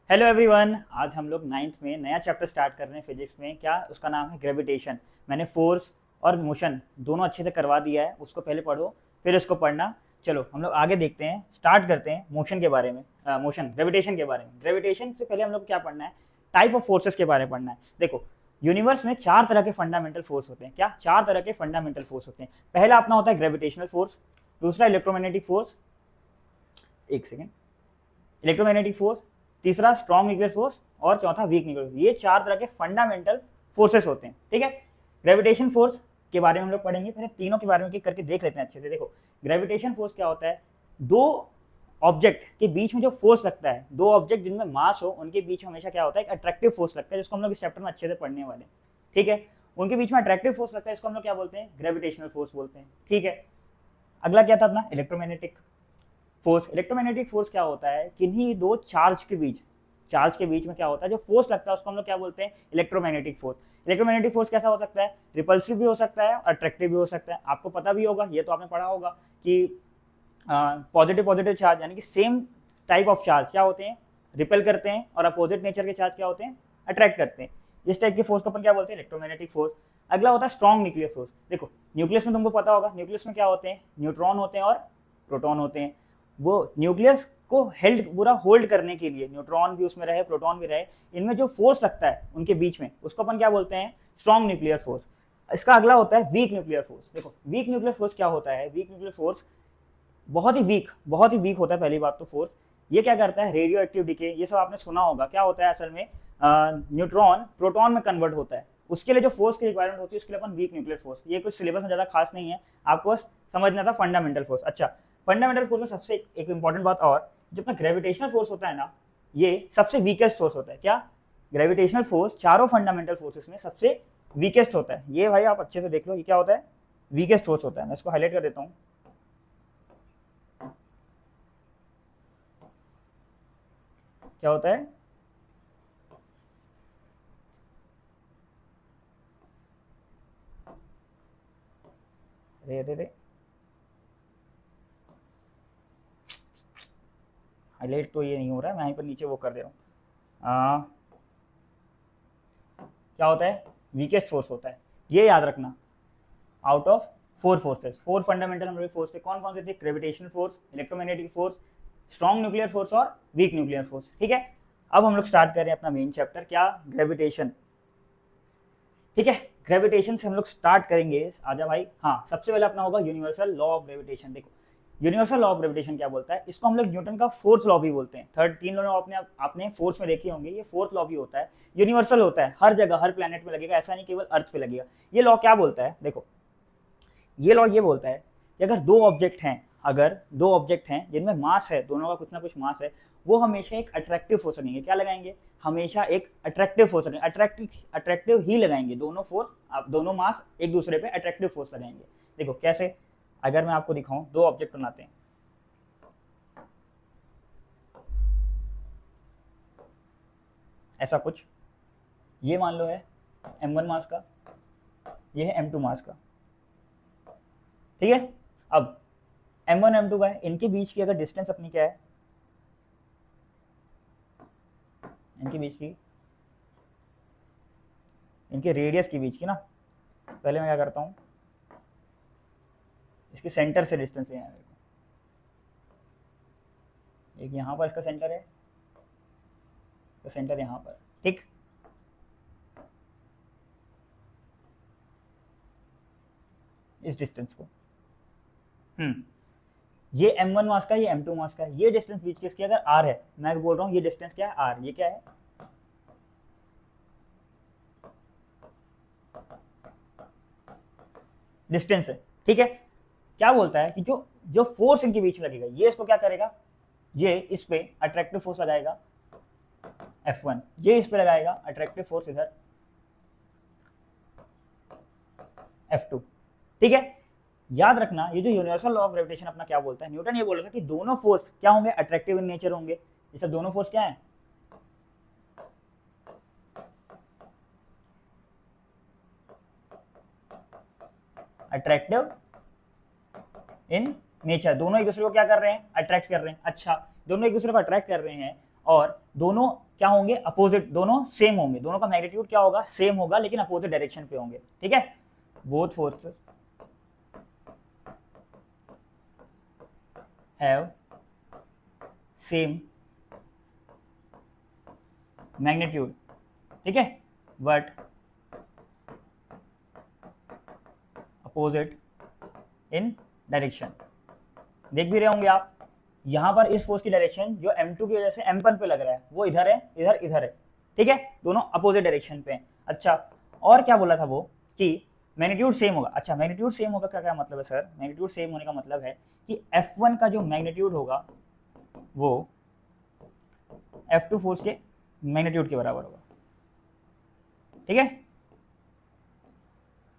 Hello everyone, आज हम लोग नाइन्थ में नया चैप्टर स्टार्ट कर रहे हैं फिजिक्स में। क्या उसका नाम है ग्रेविटेशन। मैंने फोर्स और मोशन दोनों अच्छे से करवा दिया है, उसको पहले पढ़ो फिर उसको पढ़ना। चलो हम लोग आगे देखते हैं, स्टार्ट करते हैं मोशन के बारे में। मोशन ग्रेविटेशन के बारे में। ग्रेविटेशन से पहले हम लोग क्या पढ़ना है, टाइप ऑफ फोर्सेस के बारे में पढ़ना है। देखो यूनिवर्स में चार तरह के फंडामेंटल फोर्स होते हैं। क्या चार तरह के फंडामेंटल फोर्स होते हैं। पहला अपना होता है ग्रेविटेशनल फोर्स, दूसरा इलेक्ट्रोमैग्नेटिक फोर्स, एक सेकेंड, इलेक्ट्रोमैग्नेटिक फोर्स, तीसरा स्ट्रॉन्ग न्यूक्लियर फोर्स और चौथा वीक न्यूक्लियर फोर्स। ये चार तरह के फंडामेंटल फोर्सेस होते हैं। ठीक है, ग्रेविटेशन फोर्स के बारे में हम लोग पढ़ेंगे, पहले तीनों के बारे में एक करके देख लेते हैं अच्छे से। देखो ग्रेविटेशन फोर्स क्या होता है, दो ऑब्जेक्ट के बीच में जो फोर्स लगता है, दो ऑब्जेक्ट जिनमें मास हो उनके बीच में हमेशा क्या होता है, एक अट्रैक्टिव फोर्स लगता है, जिसको हम लोग इस चैप्टर में अच्छे से पढ़ने वाले हैं। ठीक है, उनके बीच में अट्रैक्टिव फोर्स लगता है, इसको हम लोग क्या बोलते हैं, ग्रेविटेशनल फोर्स बोलते हैं। ठीक है, अगला क्या था अपना इलेक्ट्रोमैग्नेटिक फोर्स। इलेक्ट्रोमैग्नेटिक फोर्स क्या होता है, किन्हीं दो चार्ज के बीच में क्या होता है, जो फोर्स लगता है उसको हम लोग क्या बोलते हैं, इलेक्ट्रोमैग्नेटिक फोर्स। इलेक्ट्रोमैग्नेटिक फोर्स कैसा हो सकता है, रिपल्सिव भी हो सकता है, अट्रैक्टिव भी हो सकता है। आपको पता भी होगा, ये तो आपने पढ़ा होगा कि पॉजिटिव चार्ज यानी कि सेम टाइप ऑफ चार्ज क्या होते हैं, रिपेल करते हैं, और अपोजिट नेचर के चार्ज क्या होते हैं, अट्रैक्ट करते हैं। इस टाइप के फोर्स को अपन क्या बोलते हैं, इलेक्ट्रोमैग्नेटिक फोर्स। अगला होता है स्ट्रॉन्ग न्यूक्लियर फोर्स। देखो न्यूक्लियस में तुमको पता होगा, न्यूक्लियस में क्या होते हैं, न्यूट्रॉन होते हैं और प्रोटॉन होते हैं। वो न्यूक्लियस को पूरा होल्ड करने के लिए, न्यूट्रॉन भी उसमें रहे, प्रोटॉन भी रहे, इनमें जो फोर्स लगता है उनके बीच में, उसको अपन क्या बोलते हैं, स्ट्रॉन्ग न्यूक्लियर फोर्स। इसका अगला होता है वीक न्यूक्लियर फोर्स। देखो वीक न्यूक्लियर फोर्स क्या होता है, वीक न्यूक्लियर फोर्स बहुत ही वीक होता है। पहली बात तो फोर्स ये क्या करता है, रेडियो एक्टिव डिके, ये सब आपने सुना होगा। क्या होता है असल में, न्यूट्रॉन प्रोटॉन में कन्वर्ट होता है, उसके लिए जो फोर्स की रिक्वायरमेंट होती है उसके लिए अपन वीक न्यूक्लियर फोर्स। ये कुछ सिलेबस में ज़्यादा खास नहीं है, आपको बस समझना था फंडामेंटल फोर्स। अच्छा, फंडामेंटल फोर्स में सबसे एक इंपॉर्टेंट बात और, जो अपना ग्रेविटेशनल फोर्स होता है ना, ये सबसे वीकेस्ट फोर्स होता है। क्या, ग्रेविटेशनल फोर्स चारों फंडामेंटल फोर्सेस में सबसे वीकेस्ट होता है। ये भाई आप अच्छे से देख लो, ये क्या होता है, वीकेस्ट फोर्स होता है। मैं इसको हाईलाइट कर देता हूँ। क्या होता है, रे रे रे हाईलाइट तो ये नहीं हो रहा है, मैं यहीं पर नीचे वो कर दे रहा हूँ। क्या होता है, वीकेस्ट फोर्स होता है, ये याद रखना। Out of four forces, four fundamental हमारे फोर्स थे, कौन कौन से थे, gravitational force, electromagnetic force, strong nuclear force और वीक न्यूक्लियर फोर्स। ठीक है, अब हम लोग स्टार्ट करें अपना मेन चैप्टर, क्या, ग्रेविटेशन। ठीक है, ग्रेविटेशन से हम लोग स्टार्ट करेंगे। आजा भाई, हाँ सबसे पहले अपना होगा यूनिवर्सल लॉ ऑफ ग्रेविटेशन। देखो यूनिवर्सल लॉ ऑफ ग्रेविटेशन क्या बोलता है, इसको हम लोग न्यूटन का फोर्थ लॉ भी बोलते हैं। तीन लॉ आपने फोर्स में देखे होंगे, ये फोर्थ लॉ भी होता है, यूनिवर्सल होता है, हर जगह हर प्लेनेट में लगेगा, ऐसा नहीं केवल अर्थ पे लगेगा। ये लॉ क्या बोलता है, देखो ये लॉ ये बोलता है कि अगर दो ऑब्जेक्ट हैं जिनमें मास है, दोनों का कुछ ना कुछ मास है, वो हमेशा एक अट्रैक्टिव फोर्स लगेंगे। क्या लगाएंगे, हमेशा एक अट्रैक्टिव फोर्स लगेंगे, अट्रैक्टिव ही लगाएंगे। दोनों फोर्स, आप दोनों मास एक दूसरे पे अट्रैक्टिव फोर्स लगाएंगे। देखो कैसे, अगर मैं आपको दिखाऊं, दो ऑब्जेक्ट बनाते हैं, ऐसा कुछ, ये मान लो है m1 मास का, ये है m2 मास का। ठीक है, अब m1 m2 का है, इनके बीच की अगर डिस्टेंस अपनी क्या है, इनके बीच की, इनके रेडियस के बीच की ना, पहले मैं क्या करता हूं, इसके सेंटर से डिस्टेंस लेना है मेरे को। एक यहां पर इसका सेंटर है, तो सेंटर यहां पर। ठीक, इस डिस्टेंस को, ये m1 मास का, ये m2 मास का, ये डिस्टेंस बीच की इसकी अगर r है, मैं बोल रहा हूं ये डिस्टेंस क्या है, r। ये क्या है, डिस्टेंस है। ठीक है, क्या बोलता है कि जो जो फोर्स इनके बीच में लगेगा, ये इसको क्या करेगा, ये इस पे अट्रैक्टिव फोर्स लगाएगा F1, ये इस पे लगाएगा अट्रैक्टिव फोर्स इधर F2। ठीक है, याद रखना, ये जो यूनिवर्सल लॉ ऑफ ग्रेविटेशन अपना क्या बोलता है, न्यूटन ये बोल रहा था कि दोनों फोर्स क्या होंगे, अट्रैक्टिव इन नेचर होंगे। जैसे दोनों फोर्स क्या है, अट्रैक्टिव इन नेचर, दोनों एक दूसरे को क्या कर रहे हैं, अट्रैक्ट कर रहे हैं। अच्छा, दोनों एक दूसरे को अट्रैक्ट कर रहे हैं और दोनों क्या होंगे, अपोजिट, दोनों सेम होंगे, दोनों का मैग्नीट्यूड क्या होगा, सेम होगा, लेकिन अपोजिट डायरेक्शन पे होंगे, ठीक है। Both forces have same magnitude, ठीक है, बट अपोजिट इन डायरेक्शन। देख भी रहे होंगे आप, यहां पर इस फोर्स की डायरेक्शन जो m2 की वजह से m1 पे लग रहा है वो इधर है, इधर इधर है, ठीक है, दोनों अपोजिट डायरेक्शन पे हैं। अच्छा, और क्या बोला था वो कि मैग्नीट्यूड सेम होगा। अच्छा, मैग्नीट्यूड सेम होगा का क्या मतलब है सर, मैग्नीट्यूड सेम होने का मतलब है कि F1 का जो मैग्नीट्यूड होगा वो F2 फोर्स के मैग्नीट्यूड के बराबर होगा, ठीक है,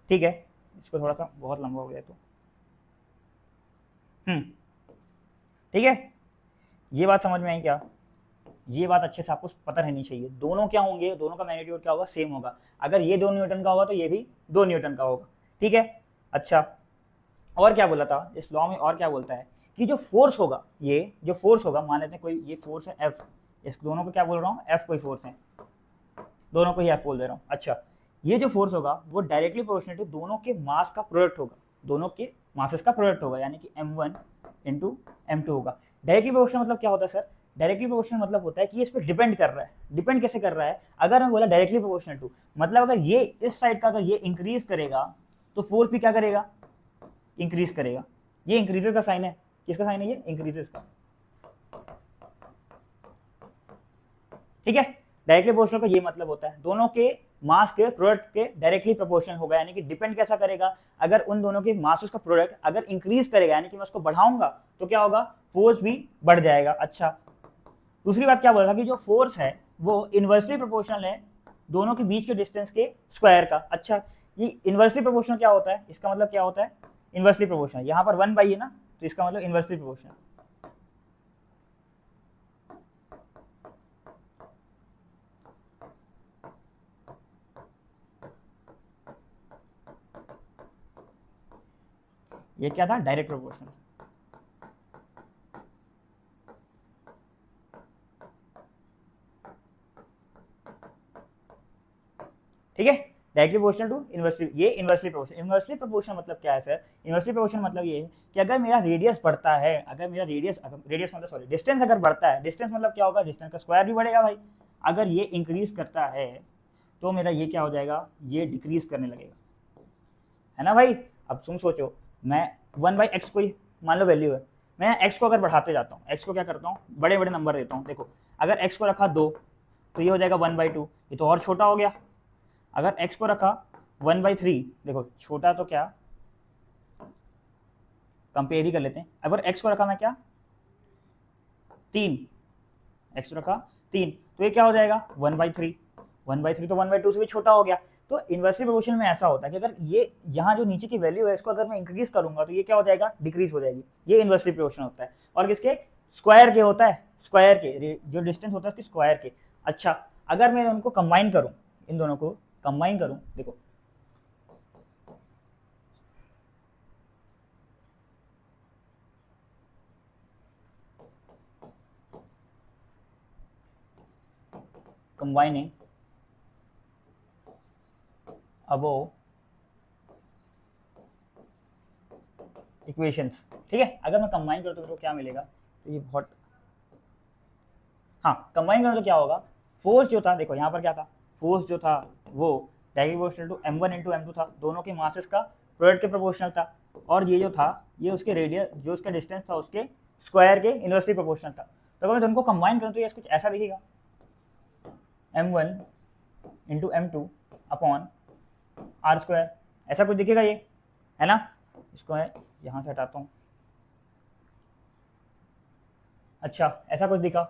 ठीक है। इसको थोड़ा सा बहुत लंबा हो गया तो ठीक है, ये बात समझ में आई क्या, ये बात अच्छे से आपको पता रहनी चाहिए। दोनों क्या होंगे, दोनों का मैग्नीट्यूड क्या होगा, सेम होगा। अगर ये 2 न्यूटन का होगा तो ये भी 2 न्यूटन का होगा, ठीक है। अच्छा, और क्या बोला था इस लॉ में, और क्या बोलता है कि जो फोर्स होगा, ये जो फोर्स होगा, मान लेते हैं कोई ये फोर्स है F, इस दोनों को क्या बोल रहा हूँ, F कोई फोर्स है, दोनों को ही F बोल दे रहा हूँ। अच्छा, ये जो फोर्स होगा वो डायरेक्टली प्रोपोर्शनल टू दोनों के मास का प्रोडक्ट होगा, दोनों के मासेस का प्रोडक्ट होगा, यानी कि m1 इंटू m2 होगा। डायरेक्टली प्रोपोर्शनल मतलब क्या होता है सर, डायरेक्टली प्रोपोर्शनल मतलब होता है कि इस पर डिपेंड कर रहा है। डिपेंड कैसे कर रहा है, अगर मैं बोला डायरेक्टली प्रोपोर्शनल टू, मतलब अगर ये इस साइड का अगर ये इंक्रीज करेगा तो फोर्स भी क्या करेगा, इंक्रीज करेगा। ये इंक्रीजेस का साइन है, किसका साइन है, ये इंक्रीजेस का, ठीक है। डायरेक्टली प्रोपोर्शनल का ये मतलब होता है दोनों के मास के प्रोडक्ट के डायरेक्टली प्रोपोर्शनल होगा, यानी कि डिपेंड कैसा करेगा, अगर उन दोनों के मास का प्रोडक्ट अगर इंक्रीज करेगा, यानी कि मैं उसको बढ़ाऊंगा तो क्या होगा, फोर्स भी बढ़ जाएगा। अच्छा, दूसरी बात क्या बोल रहा था कि जो फोर्स है वो इनवर्सली प्रोपोर्शनल है दोनों के बीच के डिस्टेंस के स्क्वायर का। अच्छा, ये इनवर्सली प्रोपोर्शनल क्या होता है, इसका मतलब क्या होता है, इनवर्सली प्रोपोर्शनल, यहाँ पर 1 बाई है ना, तो इसका मतलब इनवर्सली प्रोपोर्शनल। ये क्या था, डायरेक्ट प्रोपोर्शनल, ठीक है। डायरेक्टली प्रोपोर्शनल टू इनवर्सली, ये इनवर्सली प्रोपोर्शनल। इनवर्सली प्रोपोर्शनल मतलब क्या है सर, इनवर्सली प्रोपोर्शनल मतलब ये है कि अगर मेरा रेडियस बढ़ता है, अगर मेरा रेडियस मतलब सॉरी डिस्टेंस अगर बढ़ता है, डिस्टेंस मतलब क्या होगा, डिस्टेंस का स्क्वायर भी बढ़ेगा भाई। अगर ये इंक्रीज करता है तो मेरा ये क्या हो जाएगा, ये डिक्रीज करने लगेगा, है ना भाई। अब तुम सोचो, मैं 1/x कोई मान लो वैल्यू है, मैं x को अगर बढ़ाते जाता हूँ, x को क्या करता हूँ, बड़े बड़े नंबर देता हूँ। देखो, अगर x को रखा 2 तो ये हो जाएगा 1/2, ये तो और छोटा हो गया। अगर x को रखा 1/3, देखो छोटा तो क्या, कंपेयर ही कर लेते हैं। अगर x को रखा मैं क्या 3, x रखा 3 तो ये क्या हो जाएगा 1/3, 1/3 तो 1/2 से भी छोटा हो गया। तो इनवर्सली प्रोपोर्शनल में ऐसा होता है कि अगर ये यहाँ जो नीचे की वैल्यू है इसको अगर मैं इंक्रीज करूंगा तो ये क्या हो जाएगा, डिक्रीज हो जाएगी। ये इनवर्सली प्रोपोर्शनल होता है, और किसके, स्क्वायर के होता है, स्क्वायर के जो डिस्टेंस होता है उसके स्क्वायर के। अच्छा, अगर मैं उनको कंबाइन करूं, इन दोनों को कंबाइन करूं, देखो कंबाइनिंग अबोव इक्वेशंस, ठीक है। अगर मैं कंबाइन करूँ तो क्या मिलेगा, तो ये बहुत, हाँ कंबाइन करूँ तो क्या होगा, फोर्स जो था, देखो यहाँ पर क्या था, फोर्स जो था वो directly proportional to m1 into m2 था, दोनों के मासेस का प्रोडक्ट के प्रोपोर्शनल था, और ये जो था ये उसके रेडियस, जो उसका डिस्टेंस था उसके स्क्वायर के इनवर्सली प्रोपोर्शनल था। तो अगर मैं दोनों को कंबाइन करूँ तो ये कुछ ऐसा दिखेगा, m1 into m2 upon R square, ऐसा कुछ दिखेगा ये, है ना। इसको मैं यहाँ से हटाता हूँ। अच्छा, ऐसा कुछ दिखा।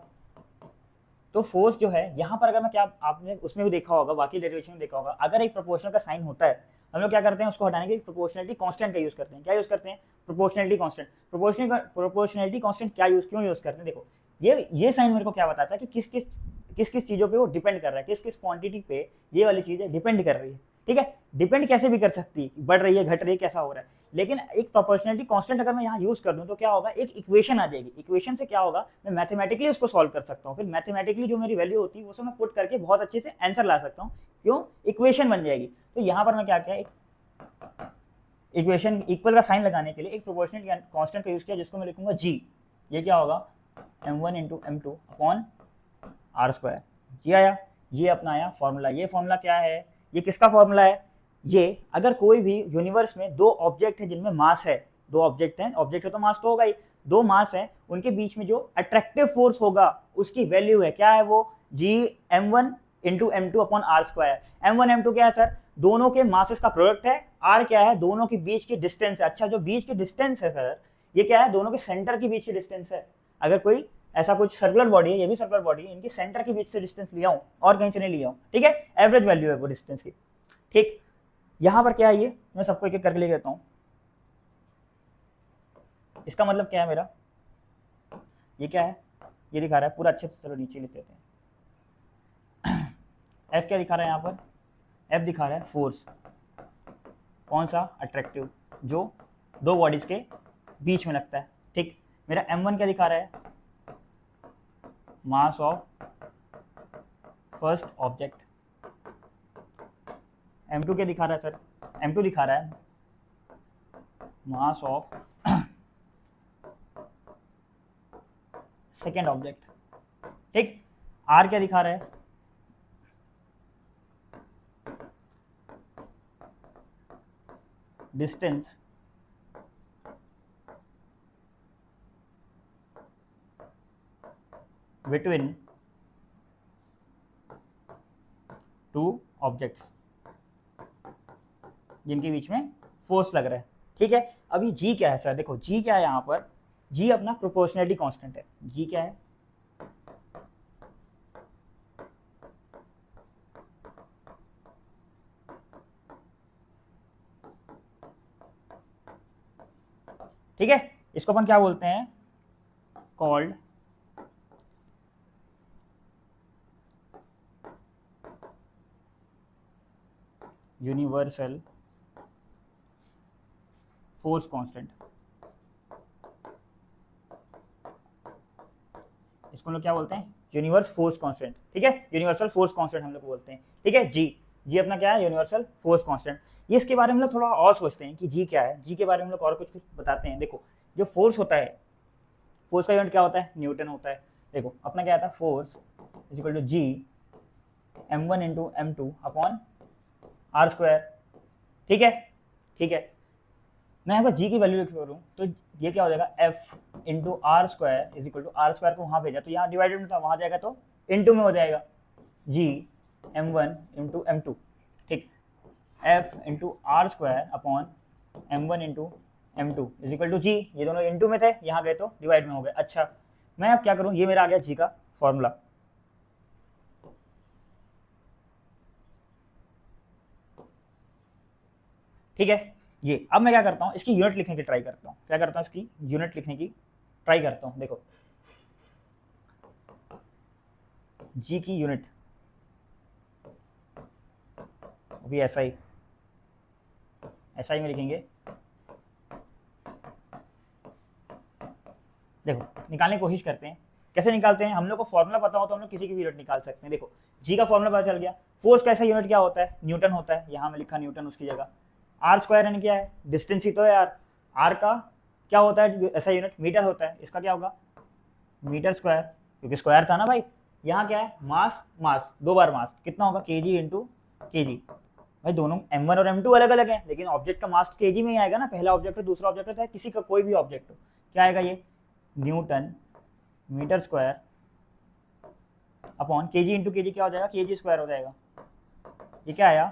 तो फोर्स जो है यहाँ पर, अगर मैं क्या, आपने उसमें भी देखा होगा, बाकी डेरिवेशन में देखा होगा, अगर एक प्रोपोर्शनल का साइन होता है हम लोग क्या करते हैं, उसको हटाने के लिए प्रोपोर्शनलिटी कांस्टेंट का यूज करते हैं। क्या यूज करते हैं, प्रोपोर्शनलिटी कांस्टेंट। प्रोपोर्शनलिटी कांस्टेंट क्या क्यों यूज करते हैं, देखो ये साइन मेरे को क्या बताता है कि किस किस चीजों पे वो डिपेंड कर रहा है, किस किस क्वांटिटी पे ये वाली चीजें डिपेंड कर रही है, ठीक है। डिपेंड कैसे भी कर सकती है, बढ़ रही है घट रही है कैसा हो रहा है, लेकिन एक प्रोपोर्शनलिटी कांस्टेंट अगर मैं यहाँ यूज कर दूं तो क्या होगा, एक इक्वेशन आ जाएगी, इक्वेशन से क्या होगा, मैं मैथमेटिकली उसको सॉल्व कर सकता हूँ, फिर मैथमेटिकली जो मेरी वैल्यू होती है वो सब मैं पुट करके बहुत अच्छे से आंसर ला सकता हूँ, क्यों, इक्वेशन बन जाएगी। तो यहाँ पर मैं क्या किया, एक इक्वेशन इक्वल का साइन लगाने के लिए एक प्रोपोर्शनल कांस्टेंट का यूज किया, जिसको मैं लिखूंगा जी। ये क्या होगा, m1 into m2 upon R square. ये आया, ये अपना आया फॉर्मूला। ये फॉर्मूला क्या है, ये किसका फॉर्मूला है, ये अगर कोई भी यूनिवर्स में दो ऑब्जेक्ट है जिनमें मास है, दो ऑब्जेक्ट हैं, ऑब्जेक्ट है तो मास तो होगा ही, दो मास है, उनके बीच में जो अट्रैक्टिव फोर्स होगा उसकी वैल्यू है, क्या है वो, G m1 into m2 upon R square. m1 m2 क्या है सर, दोनों के मासेस का प्रोडक्ट है, आर क्या है, दोनों के बीच की डिस्टेंस है। अच्छा, जो बीच की डिस्टेंस है सर, ये क्या है, दोनों के सेंटर के बीच की डिस्टेंस है। अगर कोई ऐसा कुछ सर्कुलर बॉडी है, ये भी सर्कुलर बॉडी है, इनकी सेंटर के बीच से डिस्टेंस लिया हूं और कहीं से नहीं लिया हूं, ठीक है, एवरेज वैल्यू है वो डिस्टेंस की। ठीक, यहां पर क्या है, ये मैं सबको एक एक करके ले लेता हूं। इसका मतलब क्या है मेरा, ये क्या है, ये दिखा रहा है पूरा अच्छे से, चलो नीचे लिख लेते हैं। एफ क्या दिखा रहा है यहाँ पर, एफ दिखा रहा है फोर्स, कौन सा, अट्रैक्टिव, जो दो बॉडीज के बीच में लगता है। ठीक, मेरा m1 क्या दिखा रहा है, mass of first object. m2 क्या दिखा रहा है सर, m2 दिखा रहा है मास ऑफ सेकेंड ऑब्जेक्ट। ठीक, r क्या दिखा रहा है, डिस्टेंस बिटवीन टू ऑब्जेक्ट्स जिनके बीच में फोर्स लग रहा है। ठीक है, अभी जी क्या है सर, देखो जी क्या है यहाँ पर, जी अपना प्रोपोर्शनलिटी कांस्टेंट है। जी क्या है, ठीक है, इसको अपन क्या बोलते हैं, कॉल्ड यूनिवर्सल फोर्स कांस्टेंट। इसको हम लोग क्या बोलते हैं, यूनिवर्स फोर्स कांस्टेंट। ठीक है, यूनिवर्सल फोर्स कांस्टेंट हम लोग बोलते हैं। ठीक है, जी, जी अपना क्या है, यूनिवर्सल फोर्स कांस्टेंट। ये इसके बारे में हम लोग थोड़ा और सोचते हैं कि जी क्या है, जी के बारे में हम लोग और कुछ कुछ बताते हैं। देखो, जो फोर्स होता है, फोर्स का यूनिट क्या होता है, न्यूटन होता है। देखो अपना क्या आता है, force is equal to G m1 into m2 upon R square. ठीक है, ठीक है, मैं यहाँ पर जी की वैल्यू लिख करूँ तो ये क्या हो जाएगा, F into R square is equal to, R square को वहाँ भेजा तो यहाँ डिवाइडेड में था, वहाँ जाएगा तो इंटू में हो जाएगा, जी m1 इंटू m2। ठीक, F into R square upon m1 into m2 is equal to G, ये दोनों इंटू में थे, यहाँ गए तो डिवाइड में हो गए। अच्छा, मैं अब क्या करूँ, ये मेरा आ गया जी का फॉर्मूला। ठीक है, ये अब मैं क्या करता हूँ, इसकी यूनिट लिखने की ट्राई करता हूँ, क्या करता हूँ, इसकी यूनिट लिखने की ट्राई करता हूँ। देखो जी की यूनिट अभी ऐसा ही में लिखेंगे। देखो निकालने की कोशिश करते हैं, कैसे निकालते हैं, हम लोग को फॉर्मूला पता हो तो हम लोग किसी की भी यूनिट निकाल सकते हैं। देखो जी का फॉर्मूला पता चल गया, फोर्स का ऐसा यूनिट क्या होता है, न्यूटन होता है, यहाँ में लिखा न्यूटन उसकी जगह। आर स्क्वायर यानी क्या है, डिस्टेंस ही तो है यार, आर का क्या होता है ऐसा यूनिट, मीटर होता है, इसका क्या होगा, मीटर स्क्वायर, क्योंकि स्क्वायर था ना भाई। यहाँ क्या है, मास, मास दो बार मास, कितना होगा, केजी इंटू केजी। भाई दोनों m1 और m2 अलग अलग है, लेकिन ऑब्जेक्ट का मास तो केजी में ही आएगा ना, पहला ऑब्जेक्ट है दूसरा ऑब्जेक्ट है, किसी का कोई भी ऑब्जेक्ट हो, क्या आएगा ये, newton metre square upon KG into KG क्या हो जाएगा, केजी स्क्वायर हो जाएगा। ये क्या आया,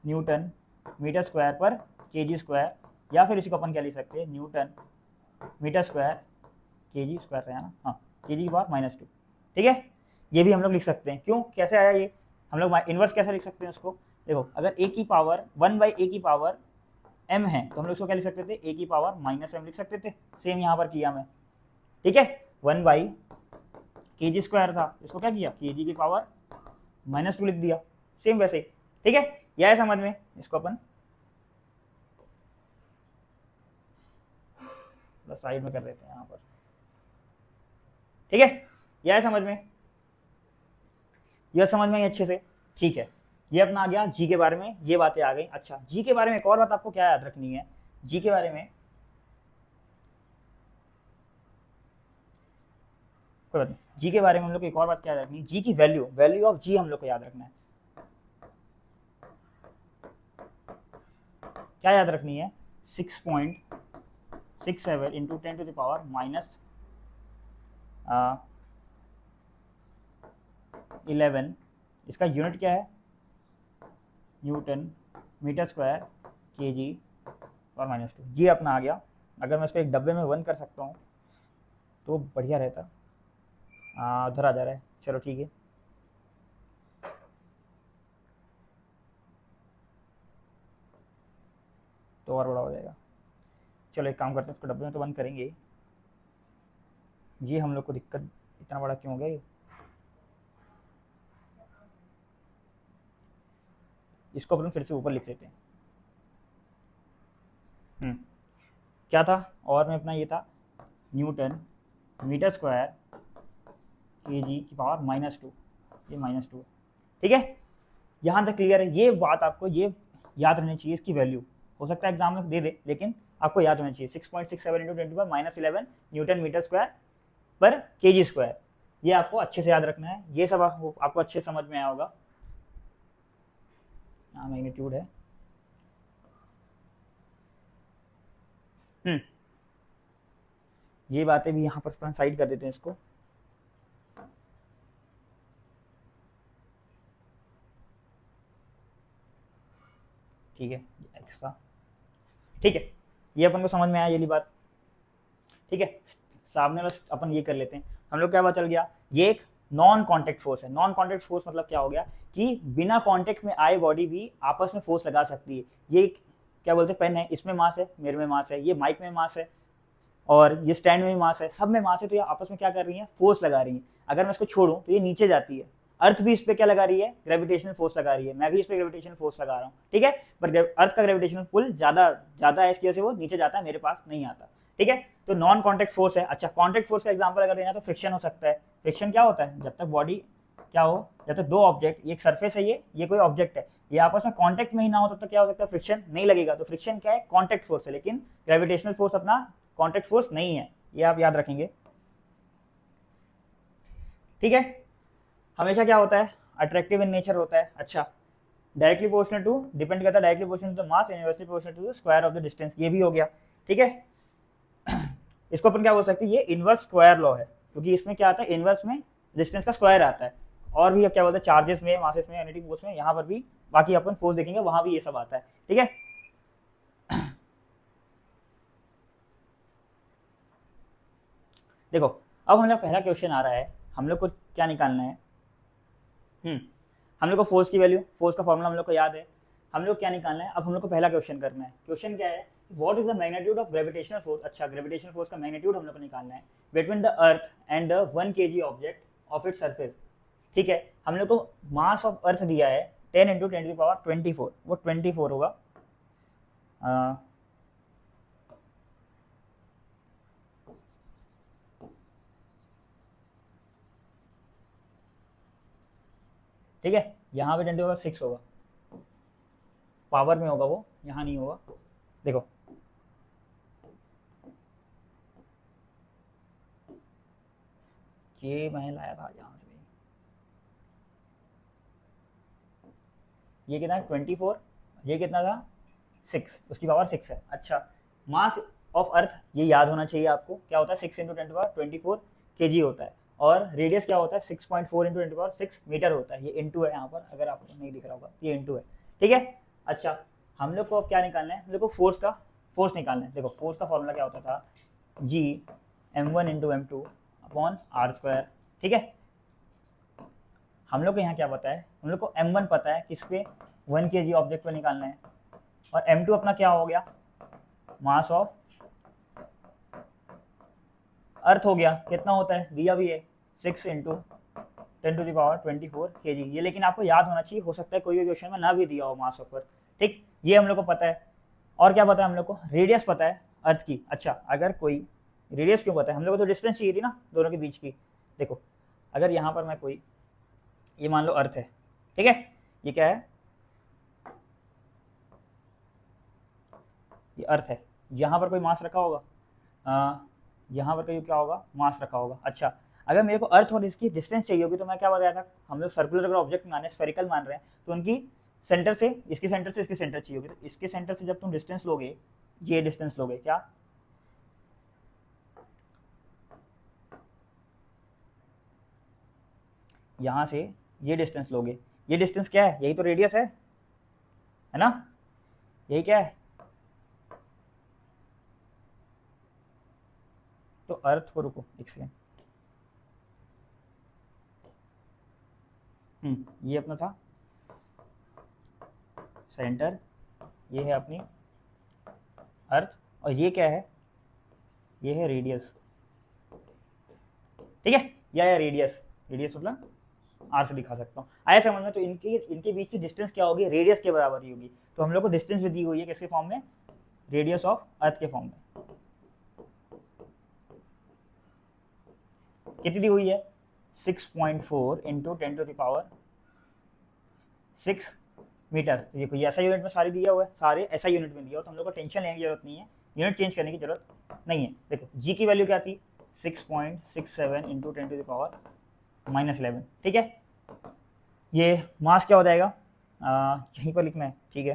न्यूटन मीटर स्क्वायर पर केजी स्क्वायर, या फिर इसी को अपन क्या लिख सकते हैं, newton metre square KG square है ना, हाँ, केजी की पावर -2। ठीक है, ये भी हम लोग लिख सकते हैं। क्यों, कैसे आया ये, हम लोग इन्वर्स कैसे लिख सकते हैं उसको, देखो अगर a की पावर 1/a की पावर m है तो हम लोग उसको क्या लिख सकते थे, a की पावर -m लिख सकते थे, सेम यहाँ पर किया मैं। ठीक है, 1/kg स्क्वायर था, इसको क्या किया, kg की पावर -2 लिख दिया, सेम वैसे ही। ठीक है, यह है समझ में, इसको अपन थोड़ा साइड में कर देते हैं यहाँ पर, ठीक है। यह समझ में, यह समझ में अच्छे से, ठीक है। ये अपना आ गया जी के बारे में, ये बातें आ गई। अच्छा, जी के बारे में एक और बात आपको क्या याद रखनी है, जी के बारे में कोई बात नहीं, जी के बारे में हम लोग को एक और बात क्या याद रखनी है, जी की वैल्यू, वैल्यू ऑफ जी हम लोग को याद रखना है। क्या याद रखनी है, 6.67 into 10 to the power minus 11, इसका यूनिट क्या है, न्यूटन मीटर स्क्वायर केजी और -2। ये अपना आ गया। अगर मैं इसको एक डब्बे में बंद कर सकता हूँ तो बढ़िया रहता। उधर आ जा रहा है, चलो ठीक है। तो और बड़ा हो जाएगा। चलो एक काम करते हैं, इसको डब्बे में तो बंद करेंगे। ये हम लोग को दिक्कत, इतना बड़ा क्यों हो गया ये, इसको अपन फिर से ऊपर लिख लेते हैं। क्या था, और में अपना ये था न्यूटन मीटर स्क्वायर केजी की पावर -2, ये -2, ठीक है। यहाँ तक क्लियर है। ये बात आपको ये याद रहनी चाहिए, इसकी वैल्यू हो सकता है एग्जाम में दे दे, लेकिन आपको याद होना चाहिए 6.67 इंटू 10⁻11 न्यूटन मीटर स्क्वायर पर केजी स्क्वायर। ये आपको अच्छे से याद रखना है। ये सब आपको अच्छे समझ में आया होगा। मैग्नीट्यूड है। ये बातें भी यहाँ पर साइड कर देते हैं इसको। ठीक है, एक्स्ट्रा, ठीक है। ये अपन को समझ में आया ये बात, ठीक है। सामने वाला अपन ये कर लेते हैं। हम लोग क्या पता चल गया, ये एक नॉन कॉन्टेक्ट फोर्स है। नॉन कॉन्टेक्ट फोर्स मतलब क्या हो गया कि बिना कॉन्टेक्ट में आए बॉडी भी आपस में फोर्स लगा सकती है। ये क्या बोलते हैं, पेन है, इसमें मास है, मेरे में मास है, ये माइक में मास है, और ये स्टैंड में भी मास है, सब में मास है। तो ये आपस में क्या कर रही है, फोर्स लगा रही है। अगर मैं इसको छोड़ूं तो ये नीचे जाती है। अर्थ भी इस पे क्या लगा रही है, ग्रेविटेशनल फोर्स लगा रही है। मैं भी इस पे ग्रेविटेशनल फोर्स लगा रहा हूँ, ठीक है। पर अर्थ का ग्रेविटेशनल पुल ज्यादा है, इसकी वजह से वो नीचे जाता है, मेरे पास नहीं आता, ठीक है। तो नॉन कॉन्टेक्ट फोर्स है। अच्छा, कॉन्टेक्ट फोर्स का एग्जांपल अगर देना तो फ्रिक्शन हो सकता है। फ्रिक्शन क्या होता है, जब तक बॉडी क्या हो, जब तक दो ऑब्जेक्ट, एक सरफेस है, ये कोई ऑब्जेक्ट है, ये आपस में कॉन्टेक्ट में ही ना हो, तब तक क्या हो सकता है, फ्रिक्शन नहीं लगेगा। तो फ्रिक्शन क्या है, कॉन्टेक्ट फोर्स है। लेकिन ग्रेविटेशनल फोर्स अपना कॉन्टेक्ट फोर्स नहीं है, ये आप याद रखेंगे, ठीक है। हमेशा क्या होता है, अट्रैक्टिव इन नेचर होता है। अच्छा, डायरेक्टली प्रोपोर्शनल टू, डिपेंड करता है directly proportional to the mass, inversely proportional to the square of the distance, ये भी हो गया, ठीक है। इसको अपन क्या बोल सकते हैं, ये इनवर्स स्क्वायर लॉ है, क्योंकि इसमें क्या आता है, इनवर्स में डिस्टेंस का स्क्वायर आता है। और भी क्या बोलते हैं, चार्जेस में, मासेस में, एनर्जी फोर्स में, यहाँ पर भी, बाकी अपन फोर्स देखेंगे वहां भी ये सब आता है, ठीक है। देखो, अब हम लोग पहला क्वेश्चन आ रहा है, हम लोग को क्या निकालना है, हम लोग को फोर्स की वैल्यू, फोर्स का फॉर्मूला हम लोग को याद है, हम लोग क्या निकालना है। अब हम लोग को पहला क्वेश्चन करना है। क्वेश्चन क्या है, what is the magnitude of gravitational force. अच्छा, ग्रेविटेशनल फोर्स का मैग्नीट्यूड हम लोग को निकालना है between the earth and the 1 kg object of its surface, ठीक है। हम लोग को मास ऑफ अर्थ दिया है 10 इंटू 10 की पावर 24, वो 24 होगा। ठीक है, यहाँ पे 10⁻6 होगा, पावर में होगा वो, यहाँ नहीं होगा। देखो, ये मैं लाया था यहाँ से, ये कितना है 24, ये कितना था 6, उसकी पावर 6 है। अच्छा, मास ऑफ अर्थ ये याद होना चाहिए आपको, क्या होता है 6 इंटू 10⁻24 kg होता है, और रेडियस क्या होता है 6.4 इंटू 10⁻6 मीटर होता है। ये इंटू है यहाँ पर, अगर आपको नहीं दिख रहा होगा, ये इंटू है, ठीक है। अच्छा, हम लोग को अब क्या निकालना है, हम लोग को फोर्स निकालना है। देखो, फोर्स का फॉर्मूला क्या होता था, G m1 into m2 upon r², ठीक है। हम लोग को यहाँ क्या पता है, हम लोग को m1 पता है, किस पे, 1 kg ऑब्जेक्ट पे निकालना है, और m2 अपना क्या हो गया, मास ऑफ अर्थ हो गया। कितना होता है, दिया भी है 6 इंटू 10⁻24 kg। ये लेकिन आपको याद होना चाहिए, हो सकता है कोई भी क्वेश्चन में ना भी दिया हो मास ऑफ अर्थ, ठीक। ये हम लोग को पता है। और क्या पता है हम लोग को, रेडियस पता है अर्थ की। अच्छा, अगर कोई रेडियस क्यों पता है, हम लोग को तो डिस्टेंस चाहिए थी ना दोनों के बीच की। देखो अगर यहाँ पर मैं कोई, ये मान लो अर्थ है, ठीक है, ये क्या है, ये अर्थ है, यहाँ पर कोई मास रखा होगा, यहाँ पर कोई क्या होगा, मास रखा होगा। अच्छा, अगर मेरे को अर्थ और इसकी डिस्टेंस चाहिए होगी तो मैं क्या बताया था, हम लोग सर्कुलर अगर ऑब्जेक्ट मान रहे हैं, स्फेरिकल मान रहे हैं, तो उनकी सेंटर से इसके सेंटर से इसके सेंटर चाहिए होगी, तो इसके सेंटर से जब तुम डिस्टेंस लोगे, ये डिस्टेंस लोगे, क्या यहाँ से ये डिस्टेंस लोगे, ये डिस्टेंस क्या है, यही तो रेडियस है ना, यही क्या है, तो अर्थ को, रुको एक सेकेंड, ये अपना था सेंटर, ये है अपनी अर्थ, और ये क्या है, ये है रेडियस, ठीक है, या रेडियस, रेडियस मतलब आर से दिखा सकता हूँ, आया समझ में। तो इनके बीच की डिस्टेंस क्या होगी, रेडियस के बराबर ही होगी। तो हम लोग को डिस्टेंस भी दी हुई है किसके फॉर्म में, रेडियस ऑफ अर्थ के फॉर्म में। कितनी दी हुई है, 6.4 इंटू 10⁻6 मीटर। देखो ये ऐसा यूनिट में सारी दिया हुआ है, सारे ऐसा यूनिट में दिया हो, तो हम लोग को टेंशन लेने की जरूरत नहीं है, यूनिट चेंज करने की जरूरत नहीं है। देखो जी की वैल्यू क्या थी, 6.67 इंटू 10⁻11, ठीक है। ये मास क्या हो जाएगा, यहीं पर लिखना है, ठीक है,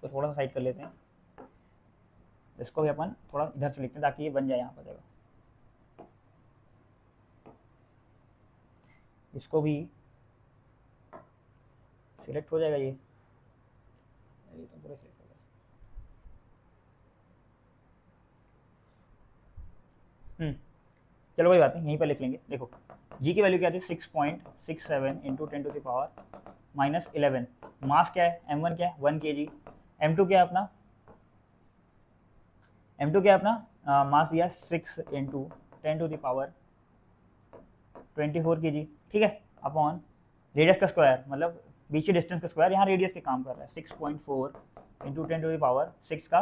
तो थोड़ा सा साइड कर लेते हैं, इसको भी अपन थोड़ा इधर से लिखते हैं ताकि ये बन जाए यहाँ पर जगह, इसको भी सिलेक्ट हो जाएगा, ये तो पूरा सिलेक्ट हो गया। चलो कोई बात नहीं, यहीं पर लिख लेंगे। देखो जी की वैल्यू क्या थी, 6.67 इंटू 10⁻11, मास क्या है, m1 क्या है 1 kg, m2 क्या है अपना, m2 क्या है अपना, मास दिया 6 इंटू 10⁻24 kg, ठीक है, अपॉन रेडियस का स्क्वायर, मतलब बीच के डिस्टेंस का स्क्वायर, यहाँ रेडियस के काम कर रहा है, 6.4 इंटू 10⁻6 का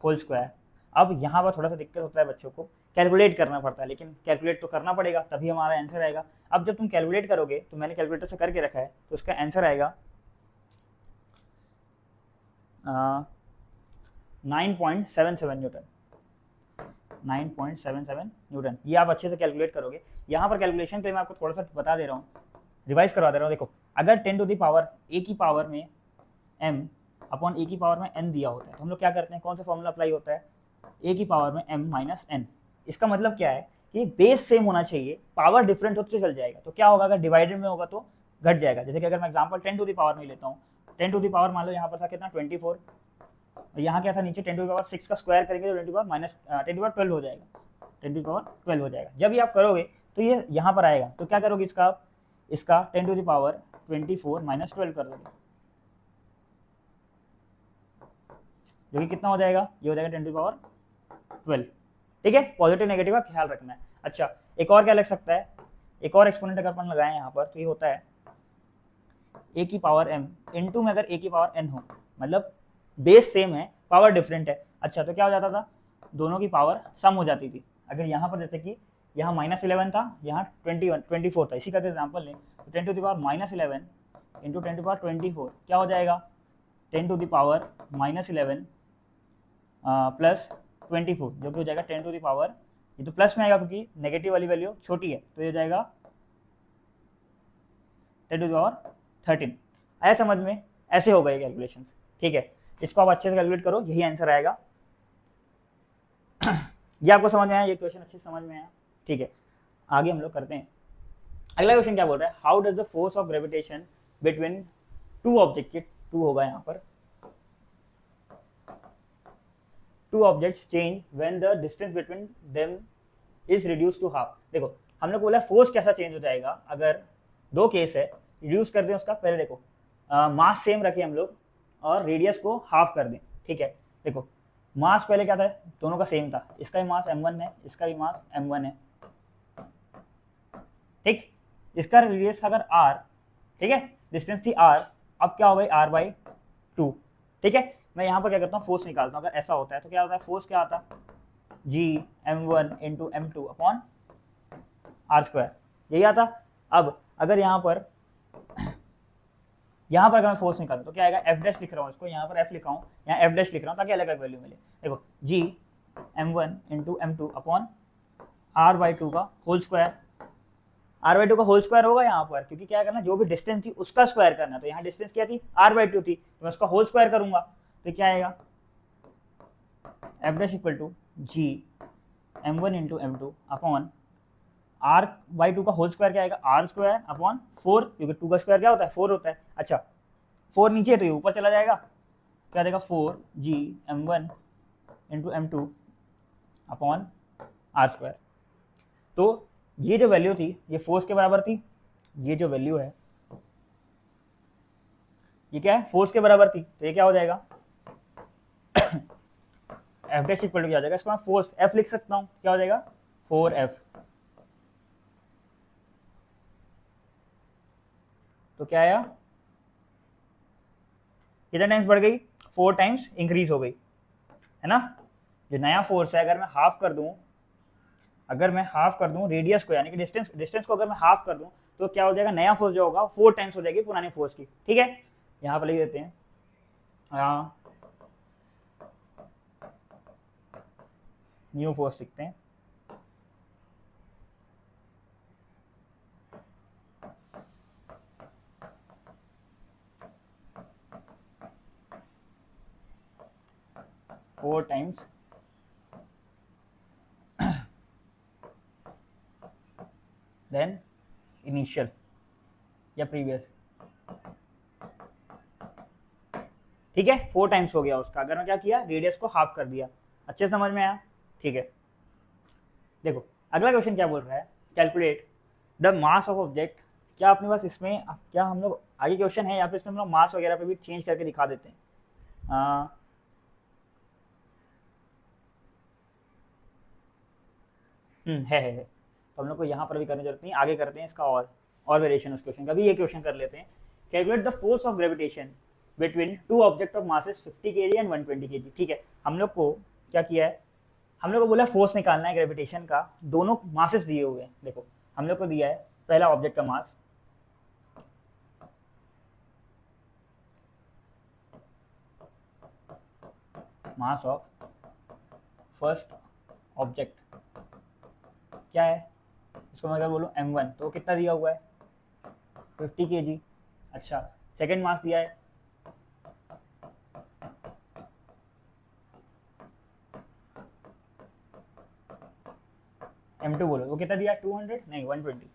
होल स्क्वायर। अब यहाँ पर थोड़ा सा दिक्कत होता है बच्चों को, कैलकुलेट करना पड़ता है, लेकिन कैलकुलेट तो करना पड़ेगा तभी हमारा आंसर आएगा। अब जब तुम कैलकुलेट करोगे, तो मैंने कैलकुलेटर से करके रखा है, तो उसका आंसर आएगा 9.77 न्यूटन, 9.77 न्यूटन। ये आप अच्छे से कैलकुलेट करोगे। यहाँ पर कैलकुलेशन के लिए मैं आपको थोड़ा सा बता दे रहा हूँ, रिवाइज करवा दे रहा हूँ। देखो अगर 10 टू द पावर ए की पावर में m अपॉन ए की पावर में n दिया होता है, तो हम लोग क्या करते हैं, कौन सा फॉर्मूला अप्लाई होता है, ए की पावर में m माइनस n। इसका मतलब क्या है कि बेस सेम होना चाहिए, पावर डिफरेंट होते चल जाएगा, तो क्या होगा, अगर डिवाइडेड में होगा तो घट जाएगा। जैसे कि अगर मैं एग्जांपल 10 टू द पावर में लेता हूँ, 10 टू द पावर मान लो यहाँ पर था कितना 24, और यहाँ क्या था नीचे 10 टू द पावर 6 का स्क्वायर करेंगे तो 10 to the power minus 10 to the power 12 हो जाएगा, 10 टू द पावर 12 हो जाएगा। जब ये आप करोगे तो ये यहाँ पर आएगा, तो क्या करोगे, इसका 10 टू द पावर 24 माइनस 12 कर दोगे, जो कि कितना हो जाएगा, ये हो जाएगा 10 टू द पावर 12, ठीक है। पॉजिटिव नेगेटिव का ख्याल रखना है। अच्छा एक और क्या लग सकता है, एक और एक्सपोनेंट अगर अपन लगाएं यहाँ पर, तो ये होता है ए की पावर m इनटू में अगर ए की पावर n हो, मतलब बेस सेम है, पावर डिफरेंट है। अच्छा तो क्या हो जाता था, दोनों की पावर सम हो जाती थी। अगर यहाँ पर जैसे कि यहाँ -11 था, यहाँ 24 था, इसी का एग्जाम्पल लें, तो 10 to the power -11 into 10 to the power 24 क्या हो जाएगा, 10 टू द पावर -11 प्लस 24, जो कि हो जाएगा 10 टू द पावर, ये तो प्लस में आएगा क्योंकि नेगेटिव वाली वैल्यू छोटी है, तो ये हो जाएगा 10 टू द पावर 13। आया समझ में, ऐसे होगा ये कैलकुलेशन, ठीक है। इसको आप अच्छे से कैलकुलेट करो, यही आंसर आएगा। ये आपको समझ में आया, ये क्वेश्चन अच्छे से समझ में आया, ठीक है। आगे हम लोग करते हैं। अगला क्वेश्चन क्या बोल रहा है, how does the force of gravitation between two object, के टू होगा यहाँ पर, two objects change when the distance between them is reduce to half. देखो हमने बोला फोर्स कैसा चेंज हो जाएगा, अगर दो केस है, रिड्यूस कर दें उसका, पहले देखो मास सेम रखें हम लोग और रेडियस को हाफ कर दें, ठीक है। देखो मास पहले क्या था, दोनों का सेम था, इसका भी मास m1 है, इसका भी मास m1 है, ठीक। इसका रेडियस अगर r, ठीक है, डिस्टेंस थी r, अब क्या हो गई r/2, ठीक है। मैं यहाँ पर क्या करता हूँ, फोर्स निकालता हूँ। अगर ऐसा होता है तो क्या होता है, फोर्स क्या आता है, G m1 into m2 upon R square, यही आता। अब अगर यहाँ पर अगर मैं फोर्स निकालूं तो क्या आएगा, एफ डैश लिख रहा हूँ इसको, यहाँ पर एफ लिखा हूँ, यहाँ एफ डैश लिख रहा हूँ ताकि अलग अलग वैल्यू मिले। देखो G m1 into m2 upon R by two का whole square, R by two का होल स्क्वायर होगा यहाँ पर, क्योंकि क्या करना, जो भी डिस्टेंस थी उसका स्क्वायर करना, तो यहाँ डिस्टेंस क्या थी, आर बाई टू थी, तो मैं उसका होल स्क्वायर करूंगा, तो क्या आएगा, F dash equal to G m1 into m2 upon R by two का होल स्क्वायर क्या आएगा, आर स्क्वायर अपॉन 4, क्योंकि 2 का स्क्वायर क्या होता है, 4 होता है। अच्छा 4 नीचे है तो ये ऊपर चला जाएगा, क्या देगा 4 G m1 into m2 upon R square. तो ये जो वैल्यू थी ये फोर्स के बराबर थी, ये जो वैल्यू है ये क्या है, फोर्स के बराबर थी, तो ये क्या हो जाएगा एफ डैश इक्वल टू क्या हो जाएगा, इसको मैं फोर्स एफ लिख सकता हूँ, क्या हो जाएगा 4f। तो क्या आया, कितने टाइम्स बढ़ गई, 4 टाइम्स इंक्रीज हो गई, है ना। जो नया फोर्स है अगर मैं हाफ कर दूं, रेडियस को, यानी कि डिस्टेंस को अगर मैं हाफ कर दूं, तो क्या हो जाएगा, नया फोर्स जो होगा 4 टाइम्स हो जाएगी पुरानी फोर्स की, ठीक है। यहाँ पर लिख देते हैं, न्यू फोर्स लिखते हैं, फोर टाइम्स देन इनिशियल या प्रीवियस, ठीक है, 4 टाइम्स हो गया उसका, अगर मैं क्या किया, रेडियस को हाफ कर दिया। अच्छे समझ में आया, ठीक है। देखो अगला क्वेश्चन क्या बोल रहा है, calculate the mass of object. क्या अपने पास इसमें, क्या हम लोग आगे क्वेश्चन है या फिर इसमें हम लोग मास वगैरह पे भी चेंज करके दिखा देते हैं, है। तो हम लोग को यहाँ पर भी करने की जरूरत नहीं, आगे करते हैं इसका और वेरिएशन उस क्वेश्चन का भी, ये क्वेश्चन कर लेते हैं। Calculate the force of gravitation between two object of masses 50 kg and 120 kg, ठीक है। हम लोग को क्या किया है, हम लोग को बोला फोर्स निकालना है ग्रेविटेशन का, दोनों मासेस दिए हुए हैं। देखो हम लोग को दिया है पहला ऑब्जेक्ट का मास ऑफ फर्स्ट ऑब्जेक्ट क्या है, इसको मैं अगर बोलूँ m1 तो कितना दिया हुआ है 50 kg। अच्छा सेकेंड मास दिया है m2, बोलो वो कितना दिया, 200 नहीं 120